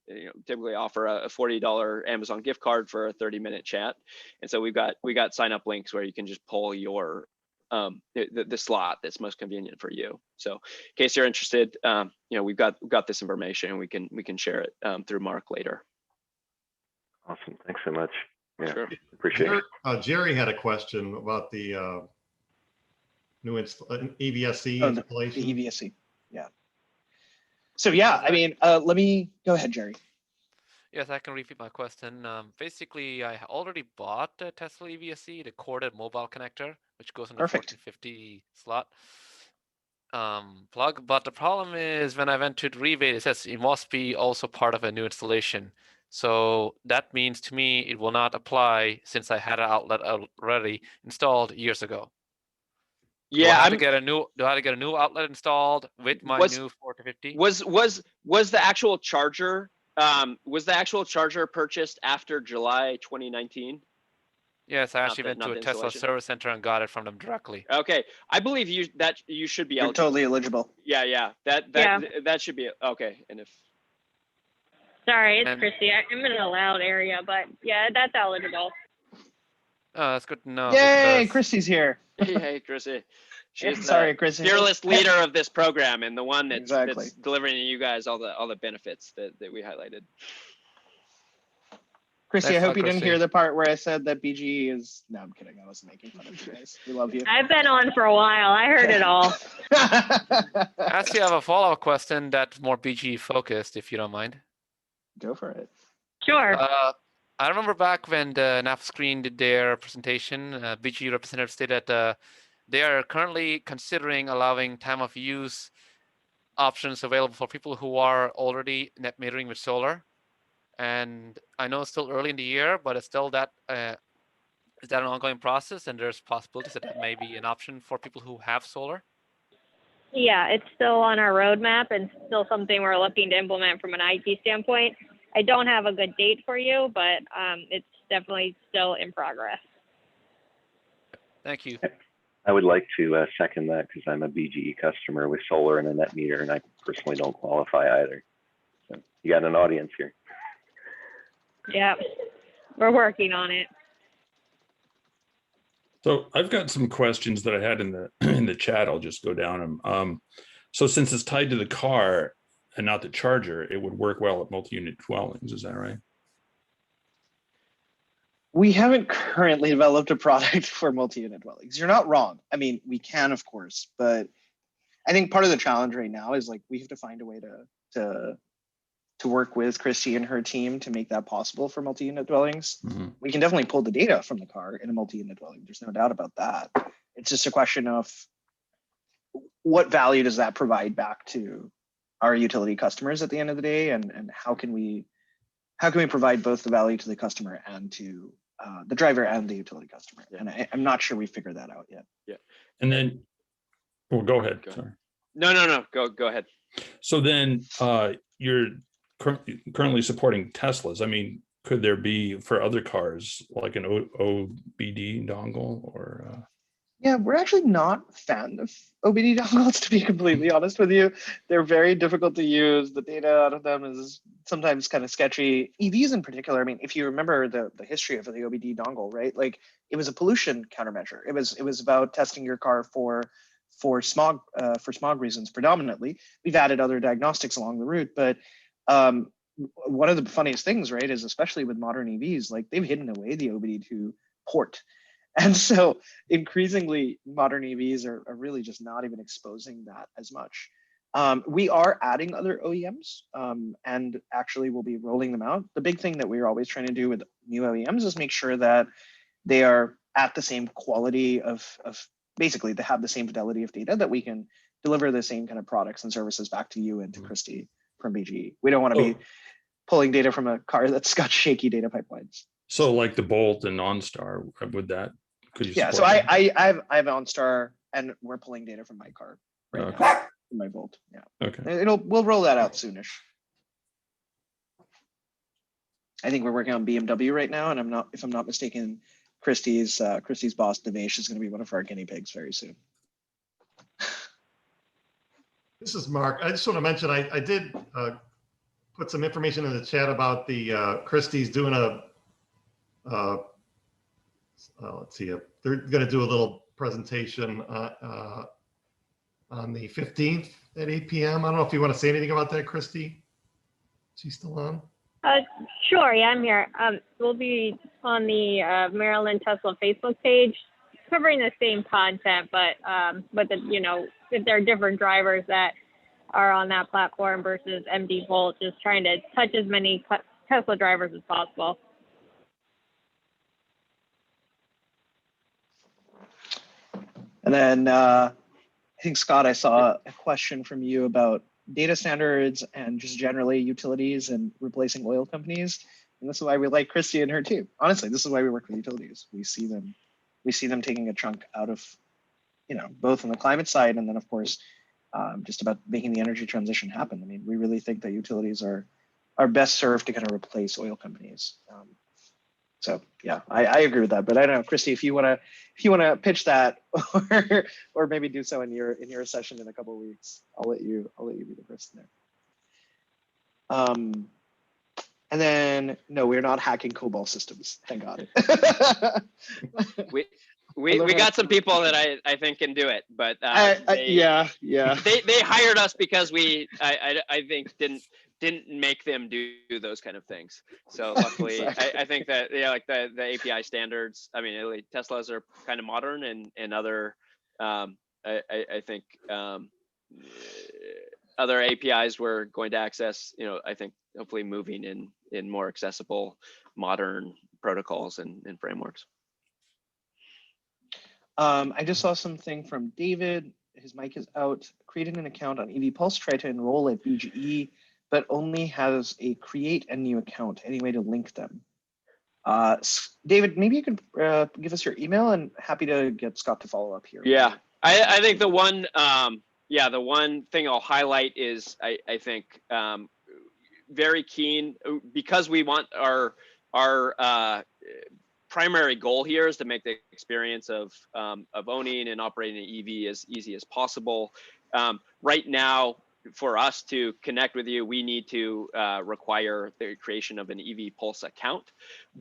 typically offer a $40 Amazon gift card for a 30-minute chat. And so we got sign up links where you can just pull your the slot that's most convenient for you. So in case you're interested, we've got this information, and we can share it through Mark later. Awesome, thanks so much. Yeah, sure. Appreciate it. Jerry had a question about the new EVSE installation. The EVSE, yeah. So yeah, I mean, let me go ahead, Jerry. Yes, I can repeat my question. Basically, I already bought a Tesla EVSE, the corded mobile connector, which goes in the 1450 slot plug. But the problem is, when I went to the rebate, it says it must be also part of a new installation. So that means to me it will not apply, since I had an outlet already installed years ago. Yeah, do I have to get a new outlet installed with my new 1450? Was the actual charger purchased after July 2019? Yes, I actually went to a Tesla service center and got it from them directly. Okay, I believe you should be eligible. You're totally eligible. Yeah, that should be okay. And if sorry, it's Christy. I'm in a loud area, but yeah, that's eligible. Oh, that's good to know. Yay, Christy's here. Hey, Chrissy. She's Sorry, Chrissy. Fearless leader of this program, and the one that's Exactly. delivering to you guys all the benefits that we highlighted. Chrissy, I hope you didn't hear the part where I said that BGE is. No, I'm kidding. I wasn't making fun of you guys. We love you. I've been on for a while. I heard it all. I actually have a follow-up question that's more BGE focused, if you don't mind. Go for it. Sure. I remember back when the NAF screen did their presentation, BGE representative stated that they are currently considering allowing time of use options available for people who are already net metering with solar. And I know it's still early in the year, but it's still that is that an ongoing process? And there's possibilities that that may be an option for people who have solar. Yeah, it's still on our roadmap and still something we're looking to implement from an IT standpoint. I don't have a good date for you, but it's definitely still in progress. Thank you. I would like to second that because I'm a BGE customer with solar and a net meter, and I personally don't qualify either. So you got an audience here. Yeah, we're working on it. So I've got some questions that I had in the in the chat. I'll just go down them. So since it's tied to the car and not the charger, it would work well at multi-unit dwellings. Is that right? We haven't currently developed a product for multi-unit dwellings. You're not wrong. I mean, we can, of course, but I think part of the challenge right now is like we have to find a way to work with Christy and her team to make that possible for multi-unit dwellings. Mm-hmm. We can definitely pull the data from the car in a multi-unit dwelling. There's no doubt about that. It's just a question of what value does that provide back to our utility customers at the end of the day, and how can we provide both the value to the customer and to the driver and the utility customer? Yeah. And I'm not sure we figured that out yet. Yeah. And then, well, go ahead. Sorry. No. Go ahead. So then you're currently supporting Teslas. I mean, could there be for other cars like an OBD dongle or? Yeah, we're actually not a fan of OBD dongles, to be completely honest with you. They're very difficult to use. The data out of them is sometimes kind of sketchy. EVs in particular, I mean, if you remember the history of the OBD dongle, right? Like it was a pollution countermeasure. It was about testing your car for smog reasons predominantly. We've added other diagnostics along the route, but one of the funniest things, right, is especially with modern EVs, like they've hidden away the OBD2 port. And so increasingly modern EVs are really just not even exposing that as much. We are adding other OEMs and actually we'll be rolling them out. The big thing that we're always trying to do with new OEMs is make sure that they are at the same quality of basically they have the same fidelity of data, that we can deliver the same kind of products and services back to you and to Christy from BGE. We don't want to be pulling data from a car that's got shaky data pipelines. So like the Bolt and OnStar, would that, could you? Yeah, so that? I have OnStar and we're pulling data from my car right now, from my Bolt. Yeah. Okay. We'll roll that out soonish. I think we're working on BMW right now, and if I'm not mistaken, Christy's boss Devesh is going to be one of our guinea pigs very soon. This is Mark. I just want to mention I did put some information in the chat about the Christie's doing a let's see, they're going to do a little presentation on the 15th at 8 p.m. I don't know if you want to say anything about that, Christy. She's still on? Sure, yeah, I'm here. We'll be on the Maryland Tesla Facebook page, covering the same content, but if there are different drivers that are on that platform versus MD Volt, just trying to touch as many Tesla drivers as possible. And then I think, Scott, I saw a question from you about data standards and just generally utilities and replacing oil companies. And this is why we like Christy and her team. Honestly, this is why we work with utilities. We see them taking a chunk out of, both on the climate side and then of course, just about making the energy transition happen. I mean, we really think that utilities are best served to kind of replace oil companies. So yeah, I agree with that. But I don't know, Christy, if you wanna pitch that, or maybe do so in your session in a couple of weeks, I'll let you be the person there. And then no, we're not hacking COBOL systems, thank God. We got some people that I think can do it, but yeah. They hired us because I think didn't make them do those kind of things. So luckily, exactly. I think that like the API standards. I mean, really, Teslas are kind of modern, and other I think other APIs we're going to access. I think hopefully moving in more accessible, modern protocols and frameworks. I just saw something from David. his mic is out, created an account on EV Pulse, tried to enroll at BGE, but only has a create a new account. Any way to link them? David, maybe you could give us your email, and happy to get Scott to follow up here. Yeah, I think the one, the one thing I'll highlight is I think very keen, because we want our primary goal here is to make the experience of owning and operating an EV as easy as possible. Right now, for us to connect with you, we need to require the creation of an EV Pulse account.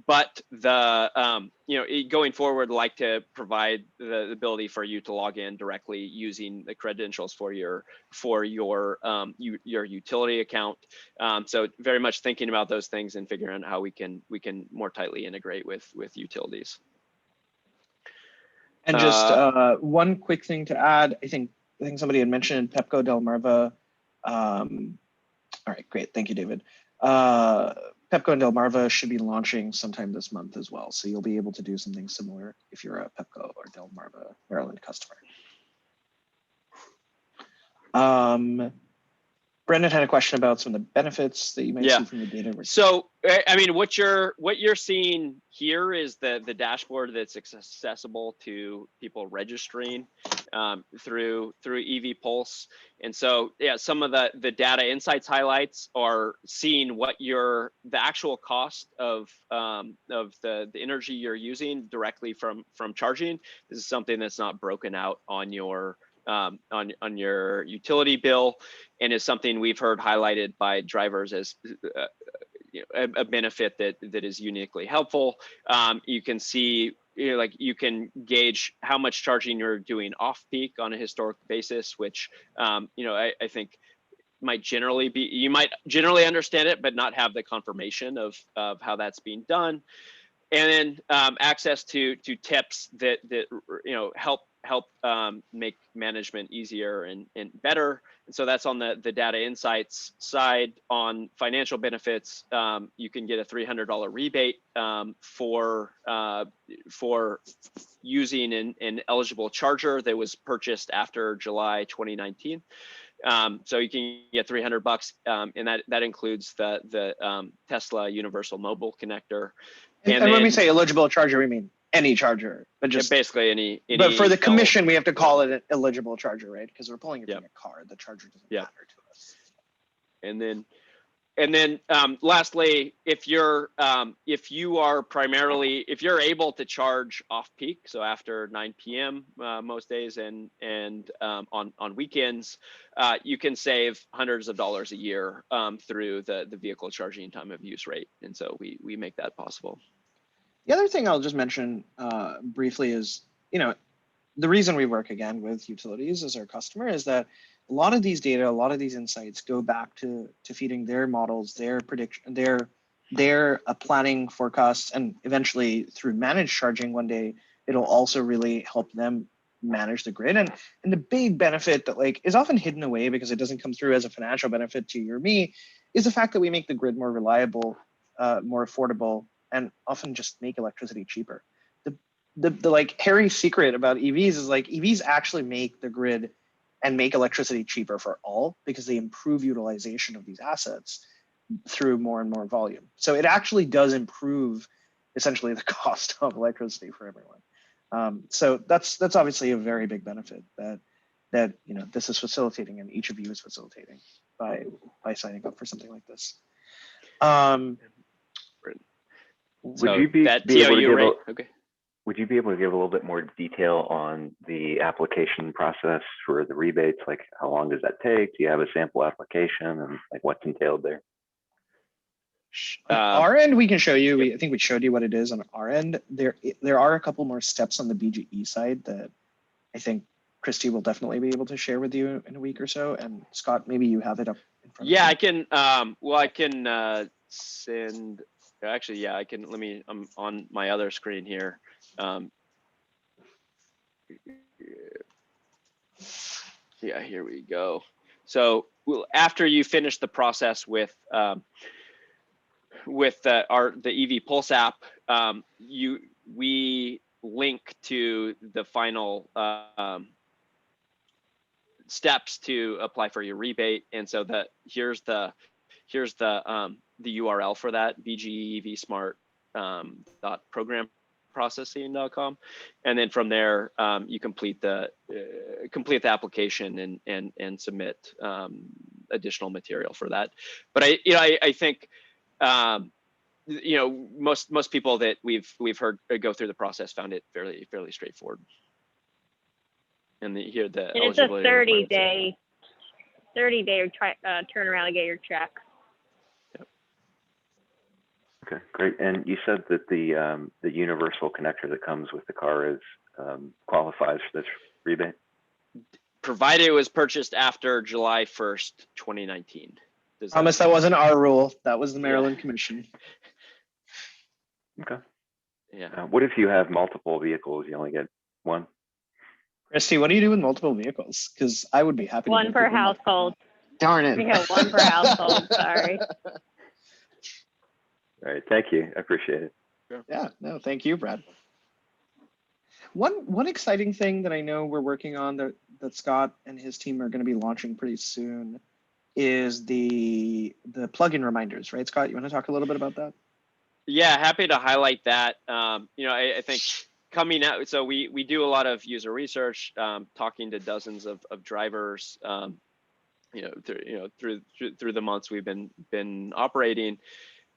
But going forward, like to provide the ability for you to log in directly using the credentials for your utility account. So very much thinking about those things and figuring out how we can more tightly integrate with utilities. And just one quick thing to add, I think somebody had mentioned Pepco, Delmarva. All right, great. Thank you, David. Pepco and Delmarva should be launching sometime this month as well. So you'll be able to do something similar if you're a Pepco or Delmarva Maryland customer. Brendan had a question about some of the benefits that you might see from the data. So, I mean, what you're seeing here is the dashboard that's accessible to people registering through EV Pulse. And so, yeah, some of the data insights highlights are seeing what the actual cost of the energy you're using directly from charging. This is something that's not broken out on your utility bill, and is something we've heard highlighted by drivers as a benefit that is uniquely helpful. You can see, you can gauge how much charging you're doing off peak on a historic basis, which I think might generally be, you might generally understand it, but not have the confirmation of how that's being done. And then access to tips that help make management easier and better. And so that's on the data insights side. On financial benefits, you can get a $300 rebate for using an eligible charger that was purchased after July 2019. So you can get $300, and that includes the Tesla Universal Mobile Connector. And when we say eligible charger, we mean any charger, but just basically any. But for the commission, we have to call it an eligible charger, right? Because we're pulling it from a car. The charger doesn't matter to us. And then lastly, if you're able to charge off peak, so after 9 p.m. Most days and on weekends, you can save hundreds of dollars a year through the vehicle charging time of use rate, and so we make that possible. The other thing I'll just mention briefly is, the reason we work again with utilities as our customer is that a lot of these data, a lot of these insights go back to feeding their models, their prediction, their planning forecasts, and eventually through managed charging one day, it'll also really help them manage the grid. And the big benefit that is often hidden away because it doesn't come through as a financial benefit to you or me is the fact that we make the grid more reliable, more affordable, and often just make electricity cheaper. The hairy secret about EVs is EVs actually make the grid and make electricity cheaper for all because they improve utilization of these assets through more and more volume. So it actually does improve essentially the cost of electricity for everyone. So that's obviously a very big benefit that this is facilitating, and each of you is facilitating by signing up for something like this. Would you be able to give a little bit more detail on the application process for the rebates? Like, how long does that take? Do you have a sample application, and what's entailed there? Our end, we can show you. I think we showed you what it is on our end. There are a couple more steps on the BGE side that I think Christy will definitely be able to share with you in a week or so. And Scott, maybe you have it up in front of you. I can. I can send. Actually, I can. I'm on my other screen here. Here we go. So after you finish the process with the EV Pulse app, we link to the final steps to apply for your rebate. And so here's the URL for that, bgevsmart.programprocessing.com, and then from there you complete the application and submit additional material for that. But I think most people that we've heard go through the process found it fairly straightforward. And here the and it's a 30-day turnaround to get your check. Okay, great. And you said that the universal connector that comes with the car is qualifies for this rebate? Provided it was purchased after July 1st, 2019. Promise that wasn't our rule. That was the Maryland Commission. Okay. Yeah. What if you have multiple vehicles? You only get one? Christy, what do you do with multiple vehicles? Because I would be happy. One per household. Darn it. Yeah, one per household. Sorry. All right. Thank you. I appreciate it. Yeah. No, thank you, Brad. One exciting thing that I know we're working on that Scott and his team are going to be launching pretty soon is the plugin reminders, right? Scott, you want to talk a little bit about that? Yeah, happy to highlight that. I think coming out, so we do a lot of user research, talking to dozens of drivers, through the months we've been operating,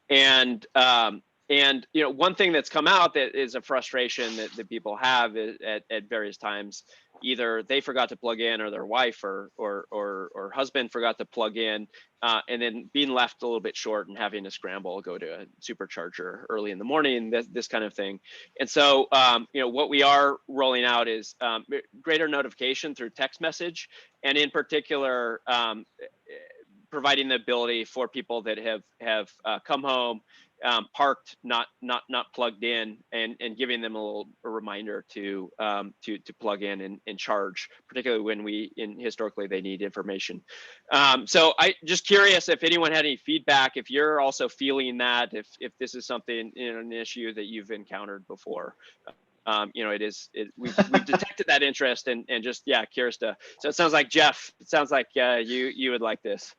and one thing that's come out that is a frustration that people have at various times, either they forgot to plug in or their wife or husband forgot to plug in, and then being left a little bit short and having to scramble, go to a supercharger early in the morning, this kind of thing. And so, what we are rolling out is greater notification through text message, and in particular, providing the ability for people that have come home, parked, not plugged in, and giving them a reminder to plug in and charge, particularly when historically they need information. So I just curious if anyone had any feedback, if you're also feeling that, if this is something, an issue that you've encountered before. We've detected that interest, and just, yeah, curious to. So it sounds like Jeff. It sounds like you would like this.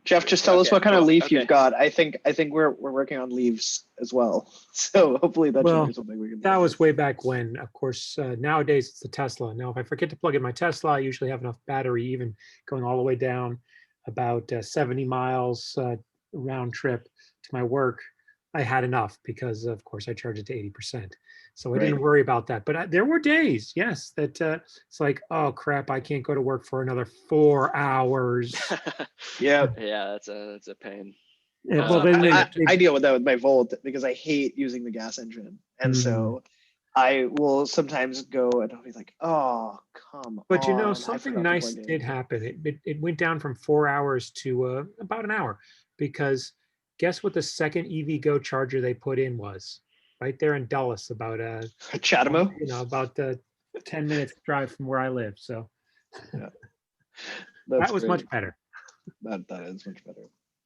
Jeff, just tell us what kind of leaf you've Okay. got. I think we're working on leaves as well. So hopefully that should be something we can do. That was way back when. Of course, nowadays it's the Tesla. Now, if I forget to plug in my Tesla, I usually have enough battery, even going all the way down about 70 miles round trip to my work. I had enough because, of course, I charge it to 80%. So I didn't worry about that. But there were days, yes, that it's like, oh, crap, I can't go to work for another 4 hours. Yeah. Yeah, that's a pain. Yeah, well, then I deal with that with my Volt because I hate using the gas engine. And so I will sometimes go and I'll be like, oh, come on. But something nice did happen. It went down from 4 hours to about an hour, because guess what the second EV Go charger they put in was? Right there in Dulles, about Chatham, about 10 minutes drive from where I live. So yeah, that was much better. That is much better.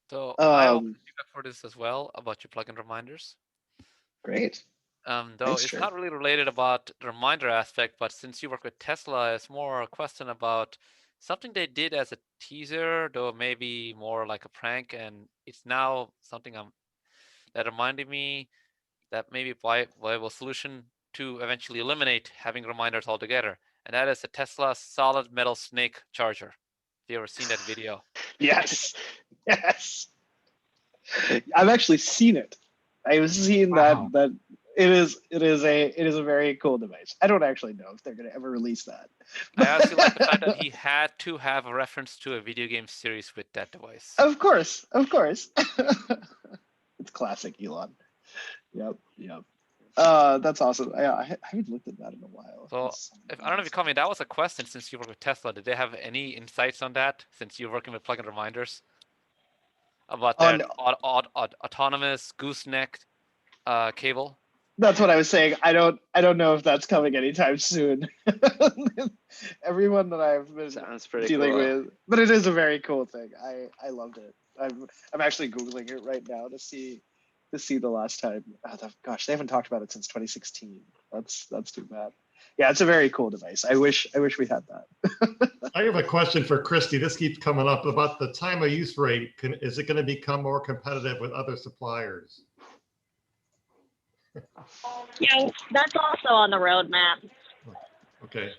So I have feedback for this as well about your plugin reminders. Great. Though Thanks, it's Jeff. not really related about the reminder aspect, but since you work with Tesla, it's more a question about something they did as a teaser, though maybe more like a prank, and it's now something that reminded me that maybe a viable solution to eventually eliminate having reminders altogether, and that is a Tesla solid metal snake charger. Have you ever seen that video? Yes. I've actually seen it. I was seeing that it is a very cool device. I don't actually know if they're going to ever release that. I actually like the fact that he had to have a reference to a video game series with that device. Of course. It's classic Elon. Yep. That's awesome. I haven't looked at that in a while. So I don't know if you call me, that was a question since you work with Tesla. Did they have any insights on that since you're working with plugin reminders? About that autonomous gooseneck cable? That's what I was saying. I don't know if that's coming anytime soon. Everyone that I've been dealing with, but it is a very cool thing. I loved it. I'm actually Googling it right now to see the last time. Oh, gosh, they haven't talked about it since 2016. That's too bad. Yeah, it's a very cool device. I wish we had that. I have a question for Christy. This keeps coming up about the time of use rate. Is it going to become more competitive with other suppliers? Yeah, that's also on the roadmap. Okay.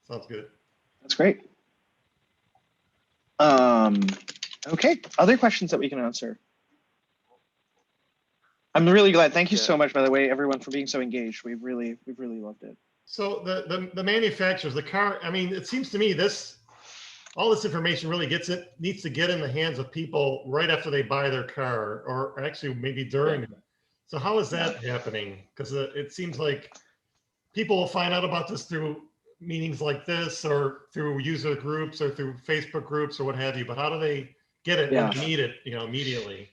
Sounds good. That's great. Okay, other questions that we can answer. I'm really glad. Thank you so much, by the way, everyone, for being so engaged. We've really loved it. So the manufacturers, the car, I mean, it seems to me all this information really needs to get in the hands of people right after they buy their car, or actually maybe during. So how is that happening? Because it seems like people will find out about this through meetings like this, or through user groups, or through Facebook groups, or what have you. But how do they get it when they need it, immediately?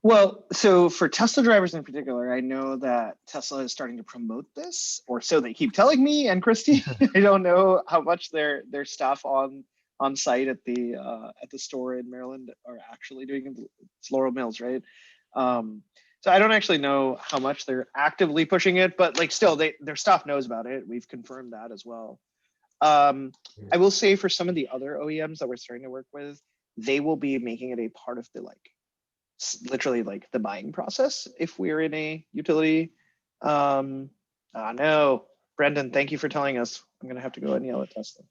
Well, so for Tesla drivers in particular, I know that Tesla is starting to promote this, or so they keep telling me and Christy. I don't know how much their staff on site at the store in Maryland are actually doing it. It's Laurel Mills, right? So I don't actually know how much they're actively pushing it, but like still, their staff knows about it. We've confirmed that as well. I will say for some of the other OEMs that we're starting to work with, they will be making it a part of the literally like the buying process if we're in a utility. No, Brendan, thank you for telling us. I'm gonna have to go and yell at Tesla.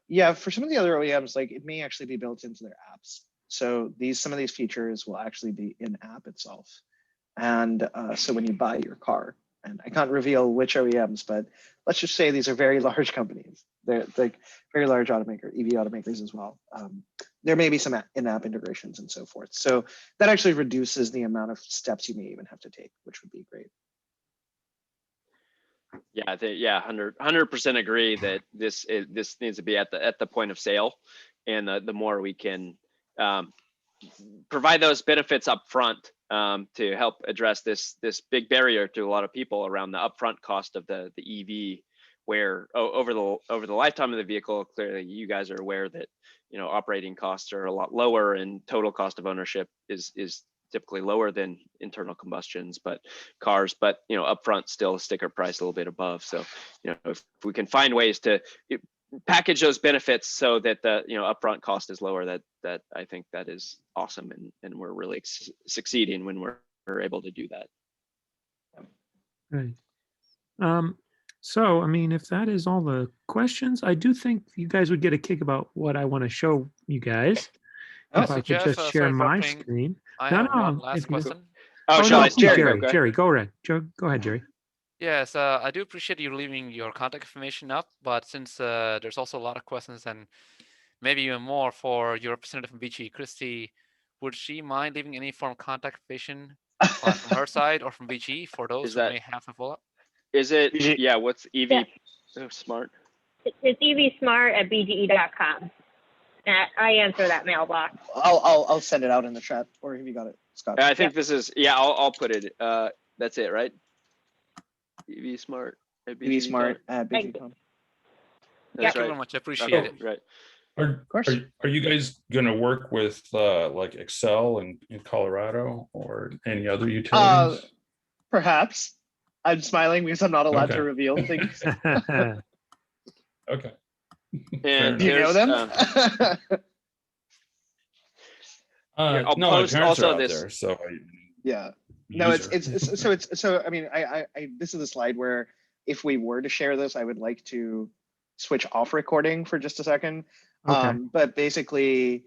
Yeah, for some of the other OEMs, like it may actually be built into their apps. So some of these features will actually be in app itself. And so when you buy your car, and I can't reveal which OEMs, but let's just say these are very large companies. They're like very large EV automakers as well. There may be some in-app integrations and so forth. So that actually reduces the amount of steps you may even have to take, which would be great. Yeah, 100% agree that this needs to be at the point of sale, and the more we can provide those benefits up front to help address this big barrier to a lot of people around the upfront cost of the EV, where over the lifetime of the vehicle, clearly you guys are aware that operating costs are a lot lower, and total cost of ownership is typically lower than internal combustions cars, but upfront still sticker price a little bit above. So if we can find ways to package those benefits so that the upfront cost is lower, that I think that is awesome, and we're really succeeding when we're able to do that. Right. So, I mean, if that is all the questions, I do think you guys would get a kick about what I want to show you guys. If I could just share my screen. I have one last question. Jerry, go ahead. Go ahead, Jerry. Yes, I do appreciate you leaving your contact information up, but since there's also a lot of questions, and maybe even more for your representative from BGE, Christy, would she mind leaving any form of contact information from her side or from BGE for those who may have a follow-up? Is it, what's EV Smart? It's evsmart@bge.com. I answer that mailbox. I'll send it out in the chat, or have you got it, Scott? I think this is, I'll put it. That's it, right? EV Smart at BG. EV Smart at BG.com. Thank you very much. I appreciate it. Right. Are you guys going to work with like Excel in Colorado or any other utilities? Perhaps. I'm smiling because I'm not allowed to reveal things. Okay. And do you know them? I'll no, post also this. There, so I mean, I this is a slide where if we were to share this, I would like to switch off recording for just a second. Okay. But basically,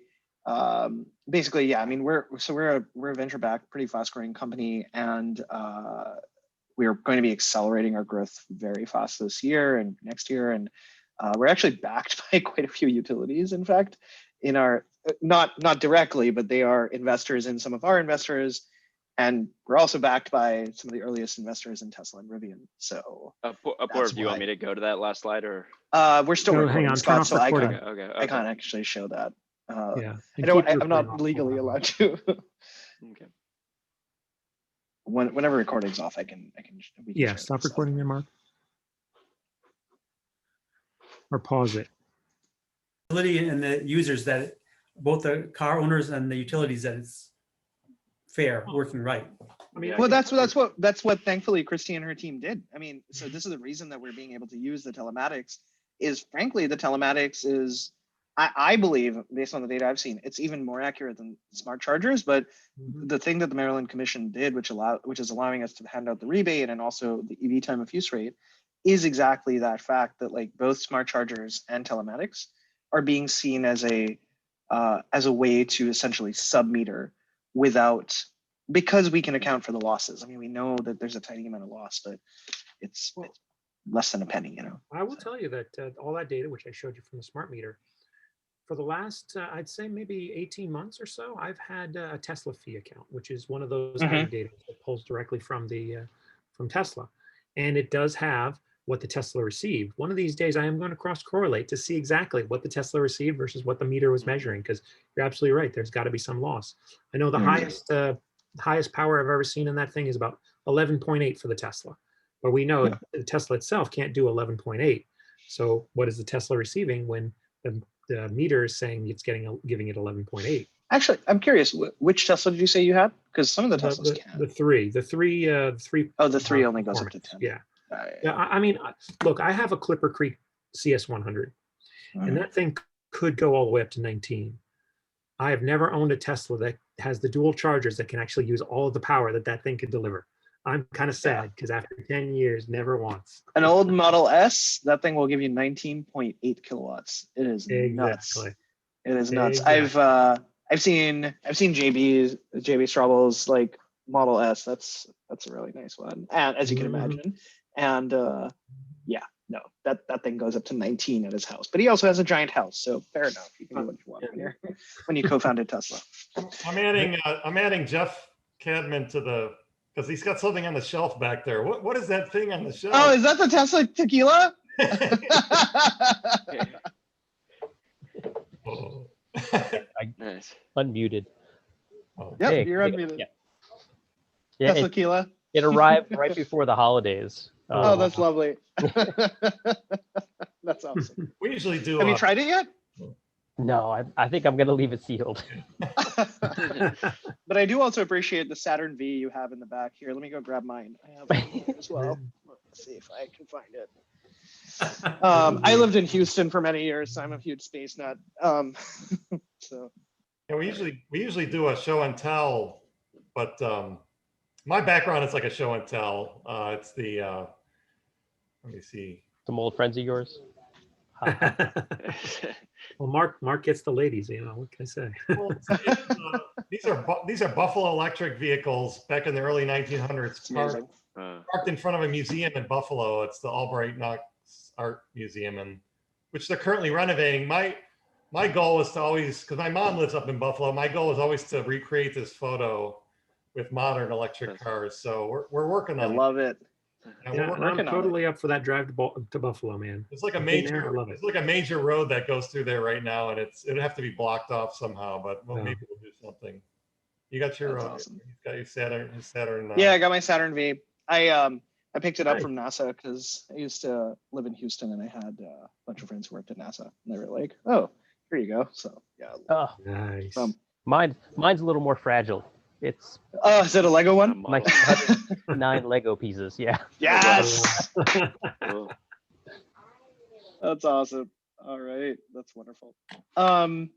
yeah, I mean, we're a venture-backed, pretty fast-growing company, and we are going to be accelerating our growth very fast this year and next year, and we're actually backed by quite a few utilities. In fact, in our not directly, but they are investors in some of our investors, and we're also backed by some of the earliest investors in Tesla and Rivian. So, Apoorv, do you want me to go to that last slide, or we're still recording, Scott, so I can't actually show that. I'm not legally allowed to. Okay. Whenever recording's off, I can. Yeah, stop recording there, Mark. Or pause it. And the users, that both the car owners and the utilities, that it's fair, working right. I mean, I Well, think that's what thankfully Christy and her team did. I mean, so this is the reason that we're being able to use the telematics is frankly, the telematics is, I believe, based on the data I've seen, it's even more accurate than smart chargers. But the thing that the Maryland Commission did, which is allowing us to hand out the rebate and also the EV time of use rate, is exactly that fact that like both smart chargers and telematics are being seen as a way to essentially sub-meter because we can account for the losses. I mean, we know that there's a tiny amount of loss, but it's less than a penny, you know. I will tell you that all that data, which I showed you from the smart meter, for the last, I'd say maybe 18 months or so, I've had a Tesla fee account, which is one of those aggregators that pulls directly from from Tesla. And it does have what the Tesla received. One of these days, I am going to cross correlate to see exactly what the Tesla received versus what the meter was measuring, because you're absolutely right. There's got to be some loss. I know the highest power I've ever seen in that thing is about 11.8 for the Tesla. But we know the Tesla itself can't do 11.8. So what is the Tesla receiving when the meter is saying it's giving it 11.8? Actually, I'm curious, which Tesla did you say you had? Because some of the Teslas can. The three. Oh, the three only goes up to 10. Yeah. I mean, look, I have a Clipper Creek CS100, and that thing could go all the way up to 19. I have never owned a Tesla that has the dual chargers that can actually use all of the power that thing could deliver. I'm kind of sad because after 10 years, never once. An old Model S, that thing will give you 19.8 kilowatts. It is nuts. It is nuts. Exactly. I've seen JB Straubel's like Model S. That's a really nice one, and as you can imagine. And that thing goes up to 19 at his house. But he also has a giant house, so fair enough. You can do what you want when you co-founded Tesla. I'm adding Jeff Cadman to the. Because he's got something on the shelf back there. What is that thing on the shelf? Oh, is that the Tesla tequila? Nice. Unmuted. Yep, you're unmuted. Yeah, Tesla tequila. It arrived right before the holidays. Oh, that's lovely. That's awesome. We usually do. Have you tried it yet? No, I think I'm going to leave it sealed. But I do also appreciate the Saturn V you have in the back here. Let me go grab mine. I have one as well. Let's see if I can find it. I lived in Houston for many years, so I'm a huge space nut. So yeah, we usually do a show and tell, but my background is like a show and tell. It's the let me see. Some old friends of yours. Well, Mark gets the ladies. You know, what can I say? Well, these are Buffalo Electric vehicles back in the early 1900s, parked in front of a museum in Buffalo. It's the Albright Knox Art Museum, and which they're currently renovating. My goal is to always, because my mom lives up in Buffalo, my goal is always to recreate this photo with modern electric cars. So we're working on it. I love it. Yeah, I'm totally up for that drive to Buffalo, man. It's like a major road that goes through there right now, and it'd have to be blocked off somehow, but maybe we'll do something. You got your awesome. You got your Saturn. Yeah, I got my Saturn V. I picked it up from NASA because I used to live in Houston, and I had a bunch of friends who worked at NASA, and they were like, "Oh, here you go." So yeah. Oh, nice. Mine's a little more fragile. It's is it a Lego one? My 9 Lego pieces. Yeah. Yes. That's awesome. All right, that's wonderful. All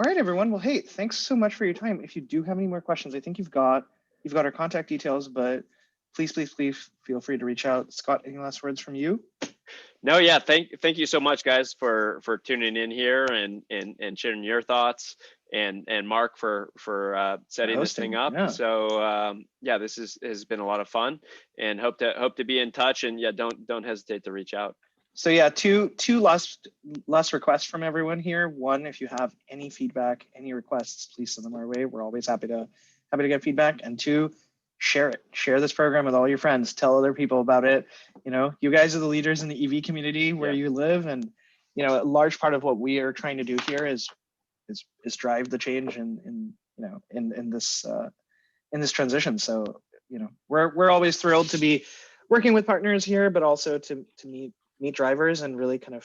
right, everyone. Well, hey, thanks so much for your time. If you do have any more questions, I think you've got our contact details, but please feel free to reach out. Scott, any last words from you? No, yeah, thank you so much, guys, for tuning in here and sharing your thoughts, and Mark for setting this thing up. Yeah. So this has been a lot of fun, and hope to be in touch, and don't hesitate to reach out. So yeah, two last requests from everyone here. One, if you have any feedback, any requests, please send them our way. We're always happy to get feedback. And two, share it. Share this program with all your friends. Tell other people about it. You know, you guys are the leaders in the EV community where you live, and you know, a large part of what we are trying to do here is drive the change in this transition. So you know, we're always thrilled to be working with partners here, but also to meet drivers and really kind of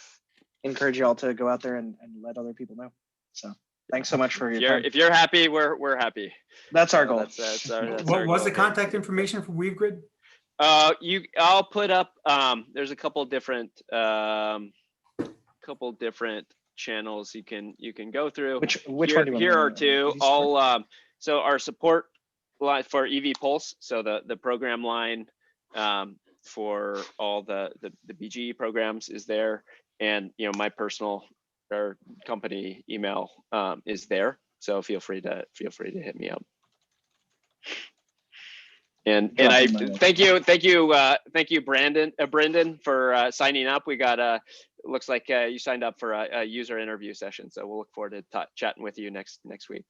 encourage y'all to go out there and let other people know. So Thanks so much for If your you're, time. if you're happy, we're happy. That's our So goal. that's our What was goal the here. contact information for WeaveGrid? I'll put up, there's a couple different channels you can go through. Which here, one do you want here me are to- two. EV support? So our support line for EV Pulse, so the program line for all the BGE programs is there, and my personal or company email is there. So feel free to hit me up. And I thank you, Brendan, for signing up. We got looks like you signed up for a user interview session, so we'll look forward to chatting with you next week.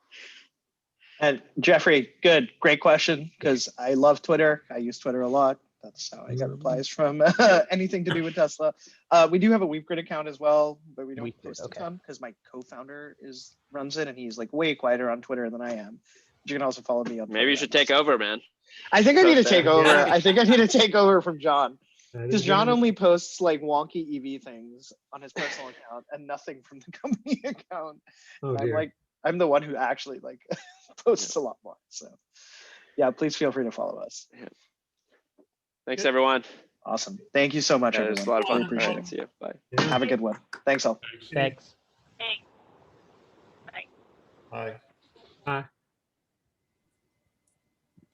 And Jeffrey, great question, because I love Twitter. I use Twitter a lot. That's how I get replies from anything to do with Tesla. We do have a WeaveGrid account as well, but we don't post a ton because my co-founder runs it, and he's like way quieter on Twitter than I am. But you can also follow me on Twitter. Maybe you should take over, man. I think I need to Post take there. over. Yeah. I think I need to take over from John. That Because is John very- only posts like wonky EV things on his personal account and nothing from the company account. Oh, And dear. I'm the one who actually posts a lot more. So yeah, please feel free to follow us. Thanks, everyone. Awesome. Thank you so much, It was a lot of everyone. fun. Really appreciate All right, it. see you. Bye. Yeah. Have a good one. Thanks all. Thanks. Thanks. Bye. Hi. Bye.